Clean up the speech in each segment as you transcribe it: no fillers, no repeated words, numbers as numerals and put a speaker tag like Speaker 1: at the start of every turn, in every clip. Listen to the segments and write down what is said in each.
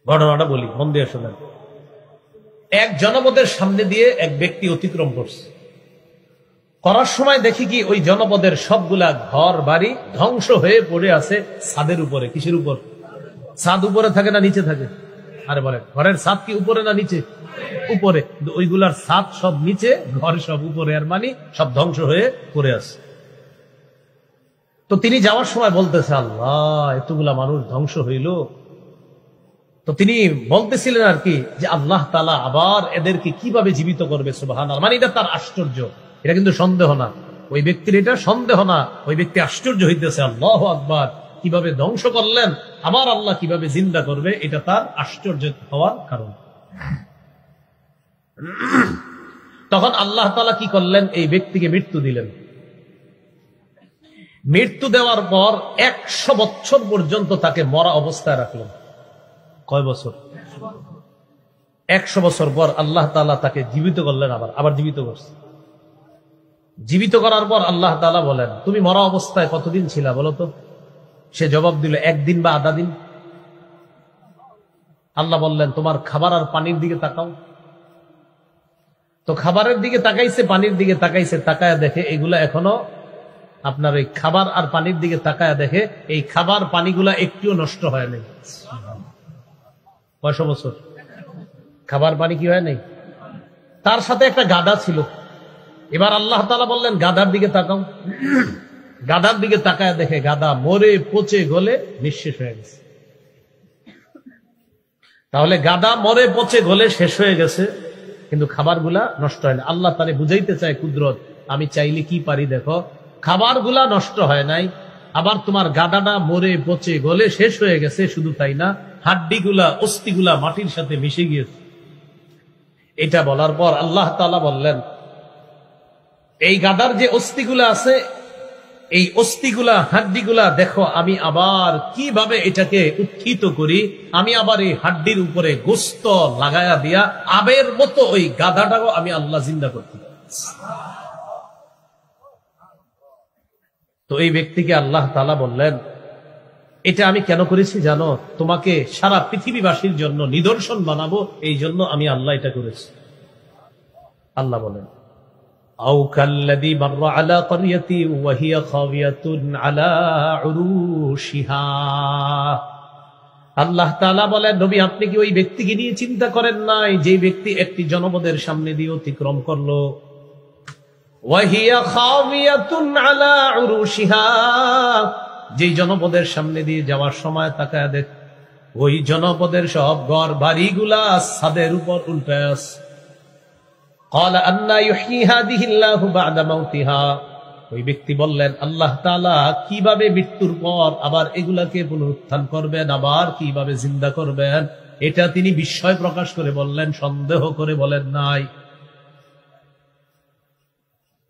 Speaker 1: ঘটনাটা বলি, মন দিয়ে শোনেন। এক জনপদের সামনে দিয়ে এক ব্যক্তি অতিক্রম করছে। করার সময় দেখি কি ওই জনপদের সবগুলা ঘর বাড়ি ধ্বংস হয়ে পড়ে আছে ছাদের উপরে। কিসের উপর? ছাদ উপরে থাকে না নিচে থাকে? আরে বলে ঘরের ছাদ কি উপরে না নিচে? উপরে। ওইগুলার ছাদ সব নিচে, ঘর সব উপরে, আর মানে সব ধ্বংস হয়ে পড়ে আছে। তো তিনি যাওয়ার সময় বলতেছে, আল্লাহ, এতগুলা মানুষ ধ্বংস হইল। তো তিনি বলতেছিলেন আর কি যে আল্লাহ তাআলা আবার এদেরকে কিভাবে জীবিত করবে, সুবহানাল্লাহ। মানে এটা তার আশ্চর্য, এটা কিন্তু সন্দেহ না। ওই ব্যক্তির এটা সন্দেহ না, ওই ব্যক্তি আশ্চর্য হইতেছে, আল্লাহু আকবার, কিভাবে ধ্বংস করলেন, আবার আল্লাহ কিভাবে জিন্দা করবে, এটা তার আশ্চর্য হওয়ার কারণ। তখন আল্লাহ তাআলা কি করলেন? এই ব্যক্তিকে মৃত্যু দিলেন। মৃত্যু দেওয়ার পর 100 বছর পর্যন্ত তাকে মরা অবস্থায় রাখলেন। কয় বছর? 100 বছর পর আল্লাহ তাআলা তাকে জীবিত করলেন, আবার জীবিত করছে। জীবিত করার পর আল্লাহ তাআলা বলেন, তুমি মরা অবস্থায় কতদিন ছিলা বলো তো? সে জবাব দিল, 1 দিন বা আধা দিন। আল্লাহ বললেন, তোমার খাবার আর পানির দিকে তাকাও। তো খাবারের দিকে তাকাইছে, পানির দিকে তাকাইছে, তাকায়া দেখে এগুলা এখনো আপনার ওই খাবার আর পানির দিকে তাকায়া দেখে এই খাবার পানিগুলা একটুও নষ্ট হয় নাই। কয়শো বছর খাবার পানি কি হয় নাই? তার সাথে একটা গাধা ছিল। এবার আল্লাহ তাআলা বললেন, গাধার দিকে তাকাও। গাধার দিকে তাকায় দেখে গাধা মরে পচে গলে নিঃশেষ হয়ে গেছে। তাহলে গাধা মরে পচে গলে শেষ হয়ে গেছে, কিন্তু খাবারগুলা নষ্ট হয় না। আল্লাহ তাআলা বুঝাইতে চায় কুদরত, আমি চাইলে কি পারি দেখো, খাবারগুলা নষ্ট হয় নাই, আবার তোমার গাধাটা মরে পচে গলে শেষ হয়ে গেছে। শুধু তাই না, হাড্ডিগুলা অস্থিগুলা মাটির সাথে মিশে গিয়েছে। এটা বলার পর আল্লাহ তাআলা বললেন, এই গাধার যে অস্থিগুলা আছে, এই অস্থিগুলা হাড্ডিগুলা দেখো, আমি আবার কিভাবে এটাকে উত্থিত করি। আমি আবার এই হাড্ডির উপরে গোস্ত লাগায়া দিয়া আবের মতো ওই গাধাটাও আমি আল্লাহ জিন্দা করতে। তো এই ব্যক্তিকে আল্লাহ তাআলা বললেন, এটা আমি কেন করেছি জানো? তোমাকে সারা পৃথিবীবাসীর জন্য নিদর্শন বানাবো, এই জন্য আমি আল্লাহ এটা করেছি। আল্লাহ বলেন, আও কাল্লাযী মাররা আলা ক্বরিয়াতি ওয়া হিয়া খাওয়িয়াতুন আলা উরুশিহা। আল্লাহ তাআলা বলেন, নবী আপনি কি ওই ব্যক্তিকে নিয়ে চিন্তা করেন নাই যে ব্যক্তি একটি জনপদের সামনে দিয়ে অতিক্রম করলো, ওয়া হিয়া খাওয়িয়াতুন আলা উরুশিহা, যে জনপদের সামনে দিয়ে যাওয়ার সময় তাকায় দেখ ওই জনপদের সব ঘর বাড়িগুলা ছাদের উপর উল্টে আছে। قال أن يحيي هذه الله بعد موتها। ওই ব্যক্তি বললেন, আল্লাহ তাআলা কিভাবে মৃত্যুর পর আবার এগুলাকে পুনরুত্থান করবেন, আবার কিভাবে জিন্দা করবেন, এটা তিনি বিস্ময় প্রকাশ করে বললেন, সন্দেহ করে বলেন নাই।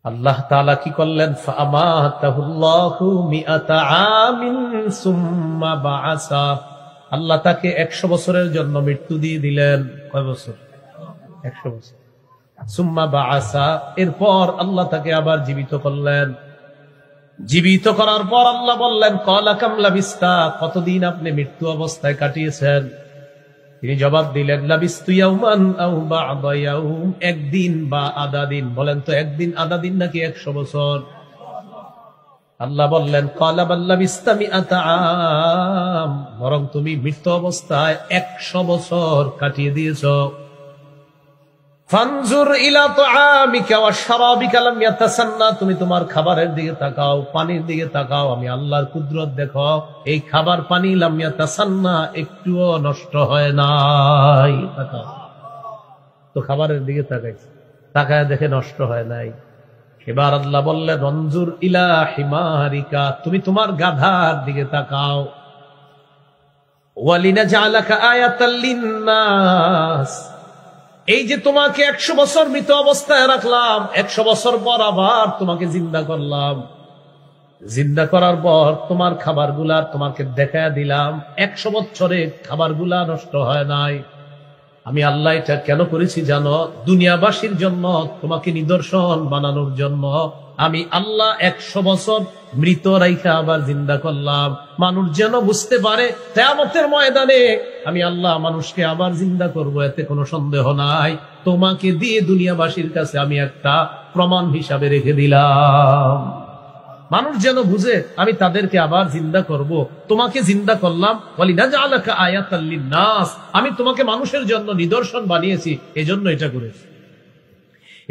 Speaker 1: আল্লাহ তাআলা কি করলেন? ফামাতাহুল্লাহু মিআতা আমিন সুম্মা বাআসা। আল্লাহ তাকে 100 বছরের জন্য মৃত্যু দিয়ে দিলেন। কয় বছর? 100 বছর। সুম্মা বাআসা, এরপর আল্লাহ তাকে আবার জীবিত করলেন। জীবিত করার পর আল্লাহ বললেন, ক্বালা কাম লাবিস্তা, কতদিন আপনি মৃত্যু অবস্থায় কাটিয়েছেন? তিনি জবাব দিলেন, লাবিস্তু ইয়াওমান আও বা'দা ইয়াওম, একদিন বা আধা দিন। বলেন তো, একদিন আধা দিন নাকি 100 বছর? আল্লাহ বললেন, ক্বালা বাল লাবিস্তা মিআতা আম, বরং তুমি মৃত্যু অবস্থায় 100 বছর কাটিয়ে দিয়েছো। ফানজুর ইলা তুআমিকা ওয়া শারাবিকা লাম ইয়াতাসান্না, তুমি তোমার খাবারের দিকে তাকাও, পানির দিকে তাকাও, আমি আল্লাহর কুদরত দেখো, এই খাবার পানি লাম ইয়াতাসান্না, একটুও নষ্ট হয় নাই। তাকাও তো, খাবারের দিকে তাকাইছে, তাকায় দেখে নষ্ট হয় নাই। এবার আল্লাহ বললেন, অনজুর ইলা হিমারিকা, তুমি তোমার গাধার দিকে তাকাও। ওয়ালিনাজআলাকা আয়াতাল লিন্নাস, এই যে তোমাকে 100 বছর মৃত অবস্থায় রাখলাম, 100 বছর পর আবার তোমাকে জিন্দা করলাম। জিন্দা করার পর তোমার খাবারগুলা তোমাকে দেখায় দিলাম, 100 বছরে খাবারগুলা নষ্ট হয় নাই। আমি আল্লাহ এটা কেন করেছি জানো? দুনিয়াবাসীর জন্য, তোমাকে নিদর্শন বানানোর জন্য। আমি আল্লাহ 100 বছর মৃত রাইখা আবার জিন্দা করলাম, মানুষ যেন বুঝতে পারে কিয়ামতের ময়দানে আমি আল্লাহ মানুষকে আবার জিন্দা করব, এতে কোনো সন্দেহ নাই। তোমাকে দিয়ে দুনিয়াবাসীর কাছে আমি একটা প্রমাণ হিসাবে রেখে দিলাম, মানুষ যেন বুঝে আমি তাদেরকে আবার জিন্দা করব, তোমাকে জিন্দা করলাম। ওয়ালিনাজআলাকা আয়াতাল লিন্নাস, আমি তোমাকে মানুষের জন্য নিদর্শন বানিয়েছি, এজন্য এটা করেছি।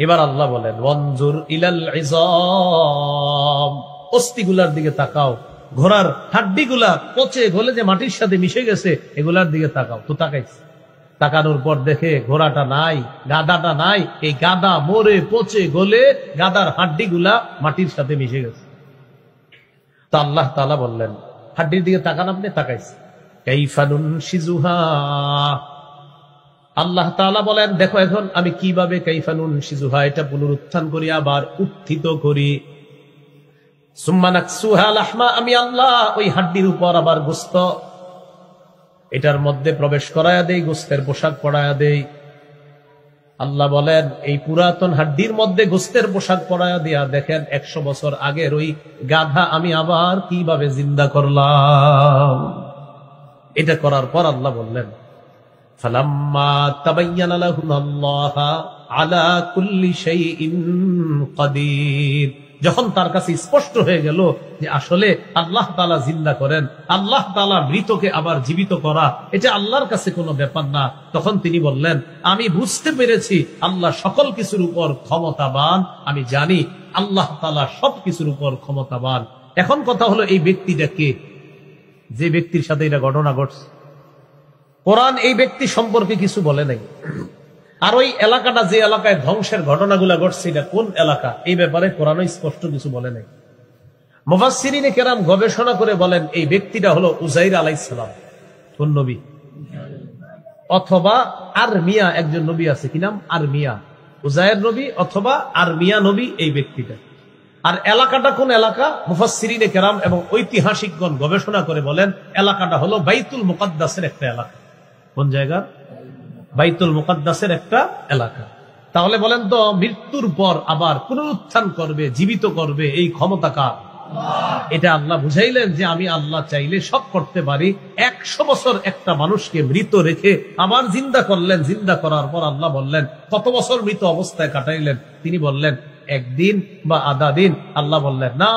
Speaker 1: এবার আল্লাহ বলেন ওয়ানজুর ইলাল ইযাম, অস্থিগুলার দিকে তাকাও, ঘোড়ার হাড্ডিগুলা পচে গলে যে মাটির সাথে মিশে গেছে এগুলার দিকে তাকাও। তো তাকাইছে, তাকানোর পর দেখে ঘোড়াটা নাই, গাদাটা নাই, এই গাদা মরে পচে গলে গাদার হাড্ডিগুলা মাটির সাথে মিশে গেছে। তো আল্লাহ তাআলা বললেন হাড্ডির দিকে তাকান, আপনি তাকাইছে, কাইফা নুনশিজুহা, আল্লাহ তাআলা বলেন দেখো এখন আমি কিভাবে কাইফা নুনশিজুহা, এটা পুনরুত্থান করি, আবার উত্থিত করি। সুম্মা নাকসুহা লাহমা, আমি আল্লাহ ওই হাড্ডির উপর আবার গোশত এটার মধ্যে প্রবেশ করায়া দেই, গোশতের পোশাক পরায়া দেই। আল্লাহ বলেন এই পুরাতন হাড্ডির মধ্যে গোশতের পোশাক পরায়া দিয়া দেখেন 100 বছর আগের ওই গাধা আমি আবার কিভাবে জিন্দা করলাম। এটা করার পর আল্লাহ বললেন ফালাম্মা তাবায়্যানা লাহুম আল্লাহু আলা কুল্লি শাইইন কাদির, যখন তার কাছে স্পষ্ট হয়ে গেল যে আসলে আল্লাহ তাআলা জিন্দা করেন, আল্লাহ তাআলা মৃতকে আবার জীবিত করা এটা আল্লাহর কাছে কোনো ব্যাপার না, তখন তিনি বললেন আমি বুঝতে পেরেছি আল্লাহ সকল কিছুর উপর ক্ষমতাবান, আমি জানি আল্লাহ তাআলা সবকিছুর উপর ক্ষমতাবান। এখন কথা হলো এই ব্যক্তিটা কে, যে ব্যক্তির সাথে এটা ঘটনা ঘটছে? কোরআন এই ব্যক্তি সম্পর্কে কিছু বলে নাই। আর ওই এলাকাটা যে এলাকায় ধ্বংসের ঘটনাগুলো ঘটছে এটা কোন এলাকা, এই ব্যাপারে কোরআন স্পষ্ট কিছু বলে নাই। মুফাসসিরিনে কেরাম গবেষণা করে বলেন এই ব্যক্তিটা হলো উযাইর আলাইহিস সালাম। কোন নবী? অথবা আরমিয়া, একজন নবী আছে, কি নাম? আরমিয়া। উযাইর নবী অথবা আরমিয়া নবী এই ব্যক্তিটা। আর এলাকাটা কোন এলাকা? মুফাসসিরিনে কেরাম এবং ঐতিহাসিকগণ গবেষণা করে বলেন এলাকাটা হলো বাইতুল মুকাদ্দাসের একটা এলাকা। কোন জায়গা? বাইতুল মুকাদ্দাসের একটা এলাকা। তাহলে বলেন তো মৃত্যুর পর আবার পুনরুত্থান করবে, জীবিত করবে, এই ক্ষমতা কার? এটা আল্লাহ বুঝাইলেন যে আমি আল্লাহ চাইলে সব করতে পারি। 100 বছর একটা মানুষকে মৃত রেখে আবার জিন্দা করলেন। জিন্দা করার পর আল্লাহ বললেন কত বছর মৃত অবস্থায় কাটাইলেন? তিনি বললেন একদিন বা আধা দিন। আল্লাহ বললেন না,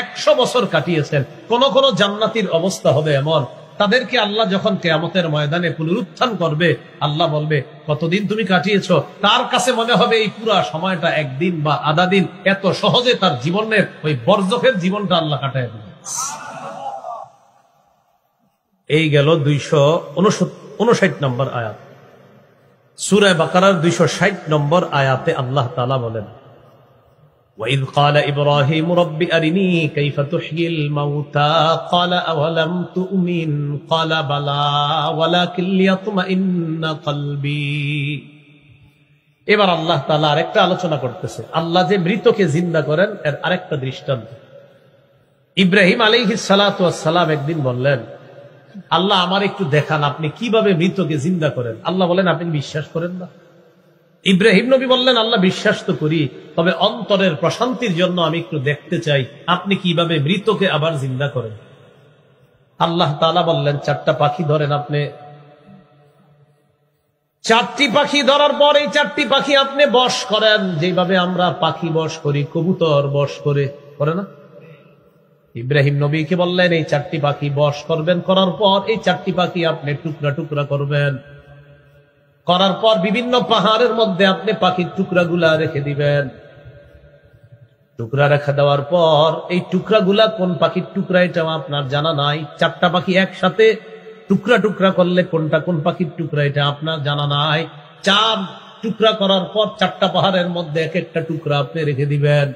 Speaker 1: 100 বছর কাটিয়েছেন। কোন কোন জান্নাতীর অবস্থা হবে এমন, তাদেরকে আল্লাহ যখন কিয়ামতের ময়দানে পুনরুত্থান করবে আল্লাহ বলবে কতদিন তুমি কাটিয়েছো? তার কাছে মনে হবে এই পুরা সময়টা একদিন বা আধা দিন। এত সহজে তার জীবনের ওই বর্জকের জীবনটা আল্লাহ কাটায় দিবে। এই গেল 259 নম্বর আয়াত। সূরা বাকারার 260 নম্বর আয়াতে আল্লাহ তাআলা বলেন وَإِذْ قَالَ إِبْرَاهِيمُ رَبِّ أَرِنِي كَيْفَ تُحْيِي الْمَوْتَى قَالَ أَوَلَمْ تُؤْمِنْ قَالَ بَلَى وَلَكِنْ لِيَطْمَئِنَّ قَلْبِي। এবার আল্লাহ তাআলা আরেকটা আলোচনা করতেছে, আল্লাহ যে মৃতকে জিন্দা করেন এর আরেকটা দৃষ্টান্ত। ইব্রাহিম আলাইহিস সালাতু ওয়াস সালাম একদিন বললেন আল্লাহ আমার একটু দেখান আপনি কিভাবে মৃতকে জিন্দা করেন। আল্লাহ বলেন আপনি বিশ্বাস করেন না? ইব্রাহিম নবী বললেন আল্লাহ বিশ্বাস তো করি, তবে অন্তরের প্রশান্তির জন্য আমি একটু দেখতে চাই আপনি কিভাবে মৃতকে আবার জিন্দা করেন। আল্লাহ তাআলা বললেন 4টা পাখি ধরেন আপনি। 4টি পাখি ধরার পর এই 4টি পাখি আপনি বশ করেন, যেভাবে আমরা পাখি বশ করি, কবুতর বশ করে না? ইব্রাহিম নবীকে বললেন এই 4টি পাখি বশ করবেন, করার পর এই 4টি পাখি আপনি টুকরা টুকরা করবেন, করার পর বিভিন্ন পাহাড়ের মধ্যে আপনি পাখির টুকরাগুলা রেখে দিবেন। টুকরা রেখে দেওয়ার পর এই টুকরাগুলা কোন পাখির টুকরা এটা আপনার জানা নাই। 4টা পাখি একসাথে টুকরা টুকরা করলে কোনটা কোন পাখির টুকরা এটা আপনার জানা নাই। 4 টুকরা করার পর 4টা পাহাড়ের মধ্যে এক একটা টুকরা আপনি রেখে দিবেন।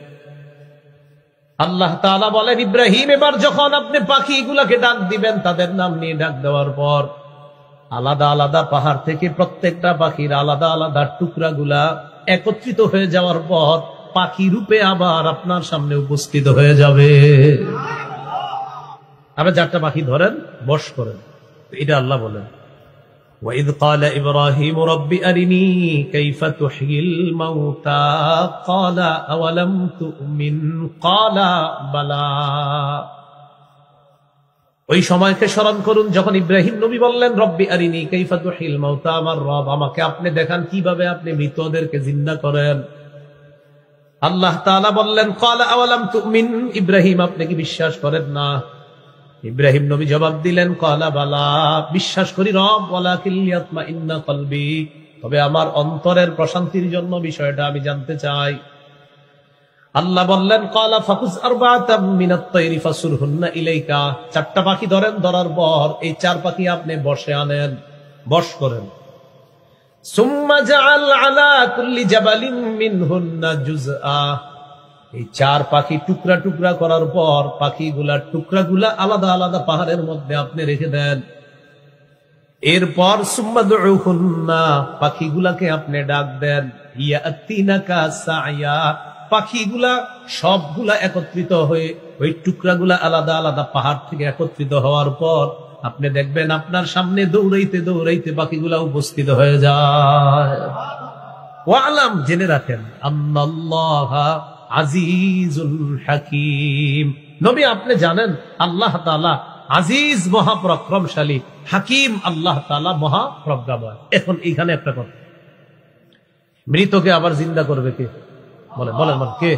Speaker 1: আল্লাহ তাআলা বলেন ইব্রাহিম এবার যখন আপনি পাখিগুলাকে ডাক দিবেন, তাদের নাম নিয়ে ডাক দেওয়ার পর আলাদা আলাদা পাহাড় থেকে প্রত্যেকটা পাখির আলাদা আলাদা টুকরাগুলা একত্রিত হয়ে যাওয়ার পর পাখি রূপে আবার আপনার সামনে উপস্থিত হয়ে যাবে। আবার 4টা পাখি ধরেন, বশ করেন। এটা আল্লাহ বলেন। وَإِذْ قَالَ إِبْرَاهِيمُ رَبِّ أَرِنِي كَيْفَ تُحْيِي الْمَوْتَى قَالَ أَوَلَمْ تُؤْمِنْ قَالَ بَلَى। ওই সময়কে স্মরণ করুন যখন ইব্রাহিম নবী বললেন রব্বি আরিনি কাইফা তুহিল মাউতা, আমার রব আমাকে আপনি দেখান কিভাবে আপনি মৃতদেরকে জিন্দা করেন। আল্লাহ তাআলা বললেন ক্বালা আওয়ালাম তুমিন, ইব্রাহিম আপনি কি বিশ্বাস করেন না? ইব্রাহিম নবী জবাব দিলেন ক্বালা বালা, বিশ্বাস করি রব, ওয়ালাকিন লিয়াতমাইন্না কলবি, তবে আমার অন্তরের প্রশান্তির জন্য বিষয়টা আমি জানতে চাই। আল্লাহ বললেন ক্বালা ফাকুজ আরবাআতাম মিনাত তায়রি ফাসুরহুন্না ইলাইকা, চারটা পাখি ধরেন, ধরার পর এই চার পাখি আপনি বশে আনেন, বশ করেন। সুম্মা জাআল আলা কুল্লি জাবালিন মিনহুন্না জুজআ, এই চার পাখি টুকরা টুকরা করার পর পাখিগুলা টুকরাগুলা আলাদা আলাদা পাহাড়ের মধ্যে আপনি রেখে দেন। এরপর সুম্মা দুউহুন্না, পাখিগুলাকে আপনি ডাক দেন, ইয়াতিনাকা সায়া, পাখিগুলা সবগুলা একত্রিত হয়ে ওই টুকরাগুলা আলাদা আলাদা পাহাড় থেকে একত্রিত হওয়ার পর আপনি দেখবেন আপনার সামনে দৌড়াইতে দৌড়াইতে পাখিগুলা উপস্থিত হয়ে যায়। ওয়ালাম, জেনে রাখেন, আন্নাল্লাহা আজিজুল হাকিম, নবী আপনি জানেন আল্লাহ তাআলা আজিজ মহাপরাক্রমশালী, হাকিম আল্লাহ তাআলা মহাপ্রজ্ঞাময়। এখন এখানে একটা কথা, মৃতকে আবার জিন্দা করবে কে? বলেন বলেন বলেন, কে?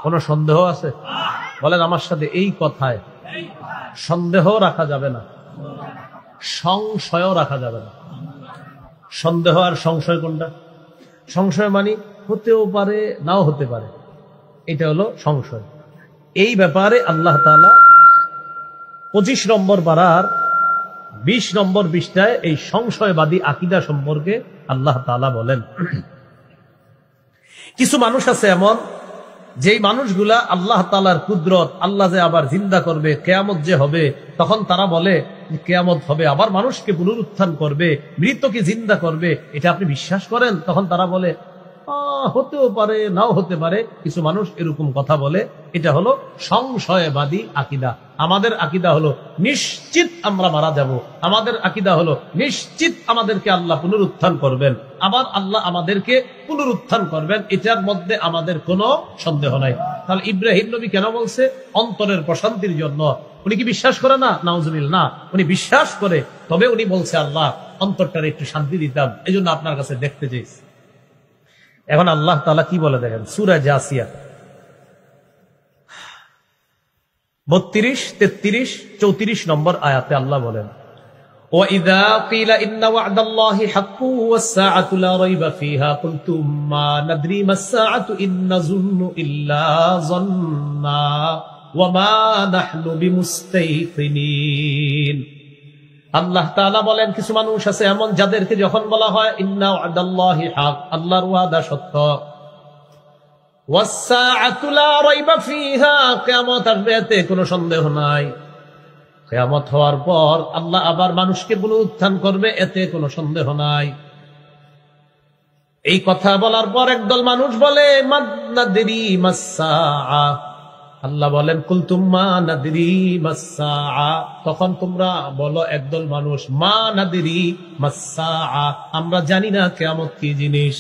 Speaker 1: কোন সন্দেহ আছে? বলেন আমার সাথে, এই কথায় সন্দেহ রাখা যাবে না, সংশয় রাখা যাবে না। সন্দেহ আর সংশয় কোনটা? সংশয় মানে হতেও পারে নাও হতে পারে, এটা হলো সংশয়। এই ব্যাপারে আল্লাহ তাআলা 25 নম্বর পারার 20 নম্বর পৃষ্ঠায় এই সংশয়বাদী আকীদা সম্পর্কে আল্লাহ তাআলা বলেন, কিছু মানুষ আছে এমন, যেই মানুষগুলা আল্লাহ তাআলার কুদরত, আল্লাহ যে আবার জিন্দা করবে, কিয়ামত যে হবে, তখন তারা বলে কিয়ামত হবে, আবার মানুষকে পুনরুত্থান করবে, মৃতকে জিন্দা করবে, এটা আপনি বিশ্বাস করেন? তখন তারা বলে হতেও পারে নাও হতে পারে। কিছু মানুষ এরকম কথা বলে, এটা হলো সংশয়বাদী আকীদা। আমাদের আকীদা হলো নিশ্চিত আমরা মারা যাব, আমাদের আকীদা হলো নিশ্চিত আমাদেরকে আল্লাহ পুনরুত্থান করবেন, আবার আল্লাহ আমাদেরকে পুনরুত্থান করবেন, এটার মধ্যে আমাদের কোনো সন্দেহ নাই। তাহলে ইব্রাহিম নবী কেন বলছে? অন্তরের প্রশান্তির জন্য। উনি কি বিশ্বাস করে না? নাউজুবিল্লাহ, না, উনি বিশ্বাস করে, তবে উনি বলছে আল্লাহ অন্তরটার একটু শান্তি দিতাম, এই জন্য আপনার কাছে দেখতে চেয়েছি। এখন আল্লাহ তাআলা কি বলে দেখেন, সূরা জাসিয়া 32, 33, 34 নম্বর আয়াতে আল্লাহ বলেন, وَإِذَا قِيلَ إِنَّ وَعْدَ اللَّهِ حَقٌّ وَالسَّاعَةُ لَا رَيْبَ فِيهَا قُلْتُم مَّا نَدْرِي مَا السَّاعَةُ إِن نَّظُنُّ إِلَّا ظَنًّا وَمَا نَحْنُ بِمُسْتَيْقِنِينَ। আল্লাহ তাআলা বলেন, কিছু মানুষ আছে এমন, যাদেরকে যখন বলা হয় ইন্না ওয়াদাল্লাহি হক, আল্লাহর ওয়াদা সত্য, ওয়াসসাআতু লা রাইবা ফিহা, কিয়ামত আসবে এতে কোনো সন্দেহ নাই, কিয়ামত হওয়ার পর আল্লাহ আবার মানুষকে পুনরুত্থান করবে, এতে কোনো সন্দেহ নাই। এই কথা বলার পর একদল মানুষ বলে মা নাদরি মাস-সাআ, আল্লাহ বলেন কুলতুম মা নাদরি মাস-সাআ, তখন তোমরা বলো একদল মানুষ মা নাদরি মাস-সাআ, আমরা জানি না কিয়ামত কি জিনিস।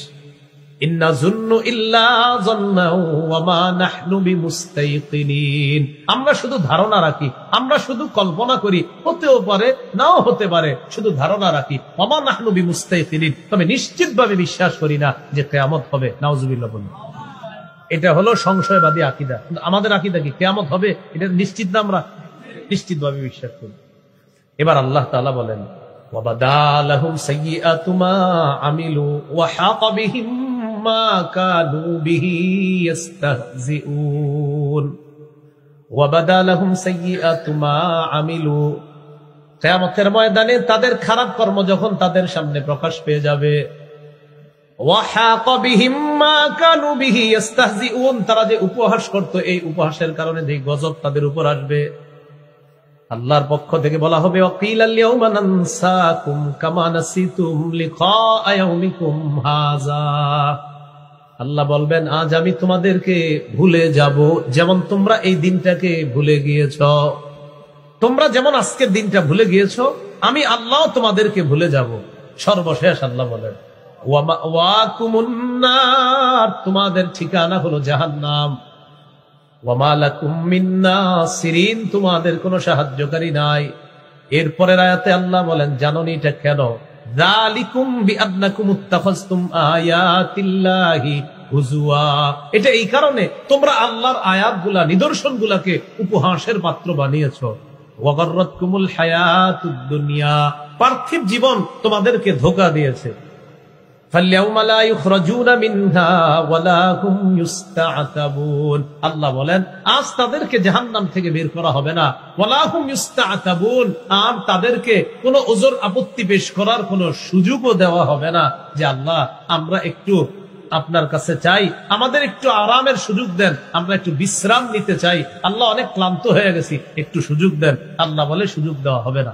Speaker 1: ইন্না যুন্নু ইল্লা যন্নাও ওয়া মা নাহনু বিমুস্তাইকিনিন, আমরা শুধু ধারণা রাখি, আমরা শুধু কল্পনা করি, হতেও পারে নাও হতে পারে, শুধু ধারণা রাখি। ওয়া মা নাহনু বিমুস্তাইকিনিন, তবে নিশ্চিতভাবে বিশ্বাস করি না যে কিয়ামত হবে। নাউজুবিল্লাহ বলুন। এটা হলো সংশয়বাদী আকীদা। আমাদের আকীদা কি? কিয়ামত হবে, এটা নিশ্চিত না, আমরা নিশ্চিতভাবে বিশ্বাস করি। এবার আল্লাহ তাআলা বলেন, ওয়াবাদা লাহুম সাইয়্যাতু মা আমিলু ওয়া হাকা বিহিম মা কানু বিহি ইস্তাহজিউন। ওয়াবাদা লাহুম সাইয়্যাতু মা আমিলু, কিয়ামতের ময়দানে তাদের খারাপ কর্ম যখন তাদের সামনে প্রকাশ পেয়ে যাবে, তারা যে উপহাস করত, এই উপহাসের কারণে যে গজব তাদের উপর আসবে, আল্লাহর পক্ষ থেকে বলা হবে আল্লাহ বলবেন আজ আমি তোমাদেরকে ভুলে যাব, যেমন তোমরা এই দিনটাকে ভুলে গিয়েছ। তোমরা যেমন আজকের দিনটা ভুলে গিয়েছ, আমি আল্লাহ তোমাদেরকে ভুলে যাব। সর্বশেষ আল্লাহ বলেন ওয়া মাওয়াকুমুন নার, তোমাদের ঠিকানা হলো জাহান্নাম। ওয়া মা লাকুম মিন নাসিরিন, তোমাদের কোনো সাহায্যকারী নাই। এরপরের আয়াতে আল্লাহ বলেন জানোনি এটা কেন? যালিকুম বিআন্নাকুম ইত্তাখাযতুম আয়াতিল্লাহি হুজুয়া, এটা এই কারণে তোমরা আল্লাহর আয়াতগুলা নিদর্শনগুলাকে উপহাসের পাত্র বানিয়েছো। ওয়া গাররাতকুমুল হায়াতুদ দুনিয়া, পার্থিব জীবন তোমাদেরকে ধোঁকা দিয়েছে। ফাল্যাউমা লা ইখরাজুনা মিনহা ওয়ালা হুম ইউস্তাআতাবুন, আল্লাহ বলেন আজ তাদেরকে জাহান্নাম থেকে বের করা হবে না। ওয়ালা হুম ইউস্তাআতাবুন, আর তাদেরকে কোনো ওজর আপত্তি পেশ করার কোনো সুযোগও দেওয়া হবে না যে আল্লাহ আমরা একটু আপনার কাছে চাই, আমাদের একটু আরামের সুযোগ দেন, আমরা একটু বিশ্রাম নিতে চাই, আল্লাহ অনেক ক্লান্ত হয়ে গেছি, একটু সুযোগ দেন। আল্লাহ বলে সুযোগ দেওয়া হবে না।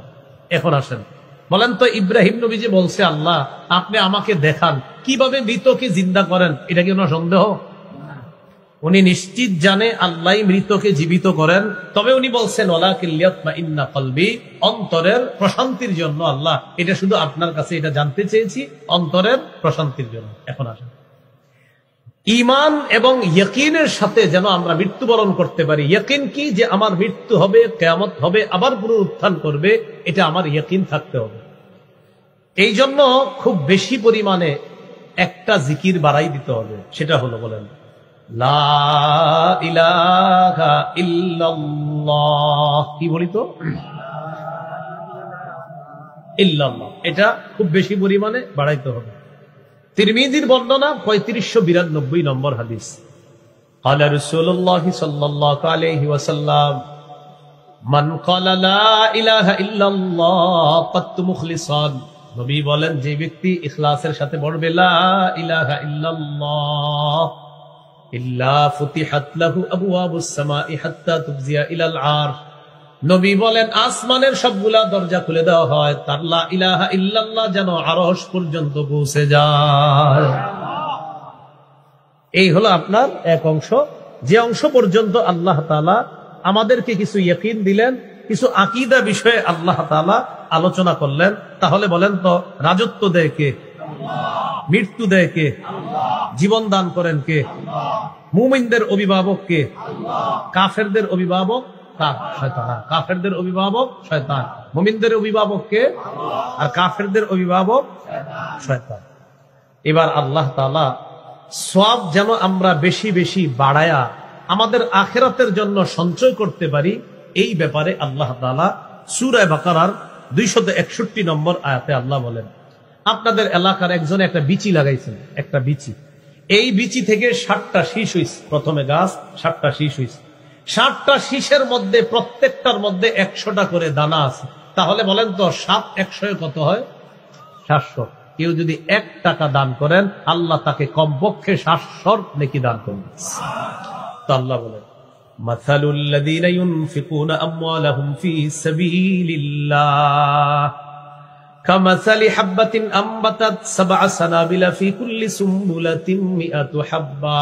Speaker 1: এখন আসেন বলেন তো, ইব্রাহিম নবী যে বলছে আল্লাহ আপনি আমাকে দেখান কিভাবে মৃতকে জিন্দা করেন, এটা কি ওনার সন্দেহ? উনি নিশ্চিত জানে আল্লাহ মৃতকে জীবিত করেন, তবে উনি বলছেন ওয়ালাকিন লিয়াতমাইন্না কলবি, অন্তরের প্রশান্তির জন্য আল্লাহ এটা শুধু আপনার কাছে এটা জানতে চেয়েছি, অন্তরের প্রশান্তির জন্য। এখন আসেন ঈমান এবং ইয়াকিনের সাথে যেন আমরা মৃত্যুবরণ করতে পারি। ইয়াকিন কি? যে আমার মৃত্যু হবে, কিয়ামত হবে, আবার পুনরুত্থান করবে, এটা আমার ইয়াকিন থাকতে হবে। এই জন্য খুব বেশি পরিমাণে একটা জিকির বাড়াই দিতে হবে, সেটা হলো বলেন লা ইলাহা ইল্লাল্লাহ। কি বলি তো? ইল্লাল্লাহ, এটা খুব বেশি পরিমাণে বাড়াইতে হবে। তিরমিজির বর্ণনা 3592 নম্বর হাদিস। ক্বালা রাসূলুল্লাহ সাল্লাল্লাহু আলাইহি ওয়াসাল্লাম মান ক্বালা লা ইলাহা ইল্লাল্লাহ কাত মুখলিসান, নবী বলেন যে ব্যক্তি ইখলাসের সাথে পড়বে লা ইলাহা ইল্লাল্লাহ ইল্লা ফুতিহাত লাহু আবওয়াবুস সামাই হাত্তা তুবজিয়া ইলাল আরশ, নবী বলেন আসমানের সবগুলা দরজা খুলে দেওয়া হয়, তার লা ইলাহা ইল্লাল্লাহ যেন আরশ পর্যন্ত পৌঁছে যায়। এই হলো আপনার এক অংশ, যে অংশ পর্যন্ত আল্লাহ তাআলা আমাদেরকে কিছু ইয়াকিন দিলেন, কিছু আকীদা বিষয়ে আল্লাহ তাআলা আলোচনা করলেন। তাহলে বলেন তো, রাজত্ব দেয় কে? মৃত্যু দেয় কে? জীবন দান করেন কে? মুমিনদের অভিভাবক কে? কাফেরদের অভিভাবক শয়তান। কাফেরদের অভিভাবক শয়তান, মুমিনদের অভিভাবক কে? আর কাফেরদের অভিভাবক শয়তান। এবার আল্লাহ তাআলা সওয়াব যেন আমরা বেশি বেশি বাড়ায়া আমাদের আখিরাতের জন্য সঞ্চয় করতে পারি, এই ব্যাপারে আল্লাহ তাআলা সূরা বাকারার 261 নম্বর আয়াতে আল্লাহ বলেন আপনাদের এলাকার একজনে একটা বিচি লাগাইছেন, একটা বিচি, এই বিচি থেকে 60টা শীষ হইছে, প্রথমে গাছ 60টা শীষ হইছে, 60টা শীষের মধ্যে প্রত্যেকটার মধ্যে 100টা করে দানা আছে। তাহলে বলেন তো 7 100 কত হয়? 700। কেউ যদি 1 টাকা দান করেন আল্লাহ তাকে কমপক্ষে 700 নেকি দান করবেন। তো আল্লাহ বলেন মাসালুল লাযীনা ইউনফিকুনা আমওয়ালাহুম ফী সাবিলিল্লাহ কামাসালি হাববাতিন আমবাতাত সাবআ সানাবিলা ফী কুল্লি সুম্বুলাতিন মিআতু হাব্বা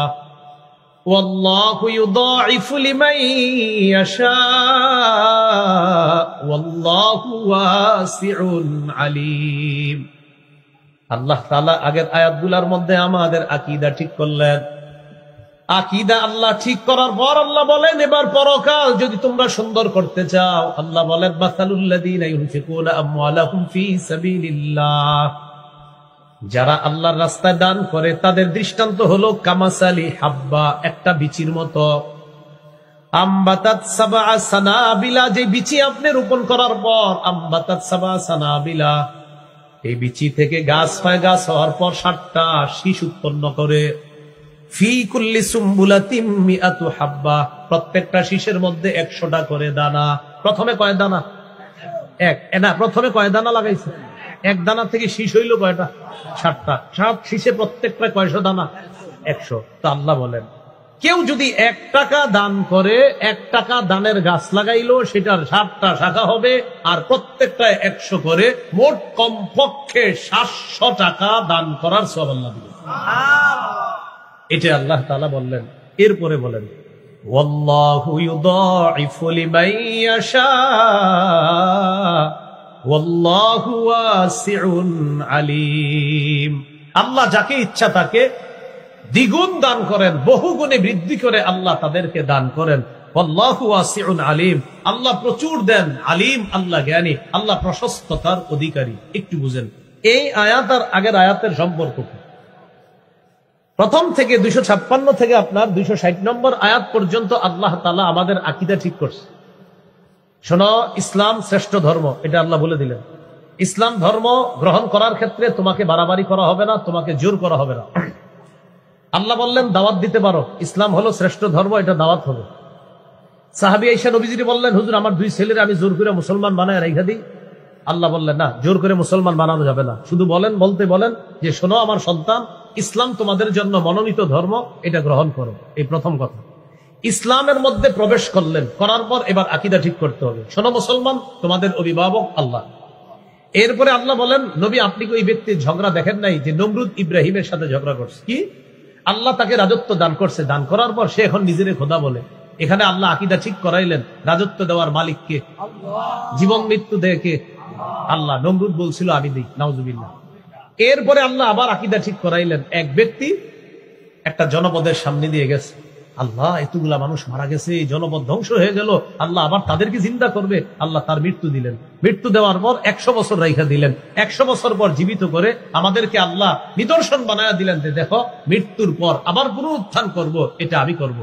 Speaker 1: ওয়াল্লাহু ইউদাঈফু লিমান ইয়াশা ওয়াল্লাহু ওয়াসিউন আলীম। আল্লাহ তাআলা আগের আয়াতগুলোর মধ্যে আমাদের আকীদা ঠিক করলেন। আকীদা আল্লাহ ঠিক করার পর আল্লাহ বলেন এবার পরকাল যদি তোমরা সুন্দর করতে চাও, আল্লাহ বলেন মাসালুল লাযীনা ইউনফিকুনা আমওয়ালাহুম ফী সাবিলিল্লাহ, যারা আল্লাহর রাস্তায় দান করে তাদের দৃষ্টান্ত হলো কামাসালি হাব্বা, একটা বিচির মতো, আমবাতাত সাবআ সানাবিলা, যে বিচি আপনি রোপণ করার পর আমবাতাত সাবআ সানাবিলা, এই বিচি থেকে গাছ হয়, গাছ হওয়ার পর 60টা শীষ উৎপন্ন করে, ফি কুল্লি সুম্বুলাতিন মিআতু হাব্বা, প্রত্যেকটা শীষের মধ্যে 100টা করে দানা। প্রথমে কয় দানা? এক না, প্রথমে কয় দানা লাগাইছে? এক দানা থেকে শীষ হইল কয়টা? 60টা। 60 শীষে প্রত্যেকটা কয়শো দানা? 100। তো আল্লাহ বলেন কেউ যদি 1 টাকা দান করে, 1 টাকা দানের গাছ লাগাইলো, সেটার 60টা শাখা হবে, আর প্রত্যেকটা 100 করে, মোট কমপক্ষে 700 টাকা দান করার সওয়াব আল্লাহ দিবেন। এটা আল্লাহ তাআলা বললেন। এরপরে বলেন ওয়াল্লাহু ইউদাঈফু লিমান ইয়াশা ওয়াল্লাহু ওয়াসিউন আলিম। আল্লাহ যাকে ইচ্ছা তাকে দ্বিগুণ দান করেন, বহুগুণে বৃদ্ধি করে আল্লাহ তাদেরকে দান করেন। ওয়াল্লাহু ওয়াসিউন আলিম, আল্লাহ প্রচুর দেন, আলিম আল্লাহ জ্ঞানী, আল্লাহ প্রশস্ততার অধিকারী। একটু বুঝেন এই আয়াত আর আগের আয়াতের সম্পর্ক। প্রথম থেকে 256 থেকে আপনার 260 নম্বর আয়াত পর্যন্ত আল্লাহ তাআলা আমাদের আকীদা ঠিক করছে। শোনো, ইসলাম শ্রেষ্ঠ ধর্ম, এটা আল্লাহ বলে দিলেন। ইসলাম ধর্ম গ্রহণ করার ক্ষেত্রে তোমাকে বাড়াবাড়ি করা হবে না, তোমাকে জোর করা হবে না। আল্লাহ বললেন দাওয়াত দিতে পারো, ইসলাম হলো শ্রেষ্ঠ ধর্ম, এটা দাওয়াত হবে। সাহাবী আয়েশা নবীজি বললেন, হুজুর আমার 2 ছেলের আমি জোর করে মুসলমান বানায় রাইখা দিই। আল্লাহ বললেন না, জোর করে মুসলমান বানানো যাবে না, শুধু বলতে বলেন যে শোনো আমার সন্তান, ইসলাম তোমাদের জন্য মনোনীত ধর্ম, এটা গ্রহণ করো। এই প্রথম কথা। ইসলামের মধ্যে প্রবেশ করলেন, করার পর এবার আকীদা ঠিক করতে হবে। শোনো মুসলমান, তোমাদের অভিভাবক আল্লাহ। এরপরে আল্লাহ বলেন, নবী আপনি কি ওই ব্যক্তির ঝগড়া দেখেন নাই যে নমরুদ ইব্রাহিমের সাথে ঝগড়া করছে? কি আল্লাহ তাকে রাজত্ব দান করছে, দান করার পর সে এখন নিজের খোদা বলে। এখানে আল্লাহ আকীদা ঠিক করাইলেন, রাজত্ব দেওয়ার মালিক কে? জীবন মৃত্যু দেয় কে? আল্লাহ। নমরুদ বলছিল আমি দেই, নাউজুবিল্লাহ। এরপরে আল্লাহ আবার আকীদা ঠিক করাইলেন, এক ব্যক্তি একটা জনপদের সামনে দিয়ে গেছে, আল্লাহ এতগুলা মানুষ মারা গেছে, জনপদ ধ্বংস হয়ে গেল, আল্লাহ আবার তাদেরকে জিন্দা করবে। আল্লাহ তার মৃত্যু দিলেন, মৃত্যু দেওয়ার পর 100 বছর রাইখা দিলেন, 100 বছর পর জীবিত করে আমাদেরকে আল্লাহ নিদর্শন বানায়া দিলেন যে দেখো মৃত্যুর পর আবার পুনরুত্থান করব, এটা আমি করব।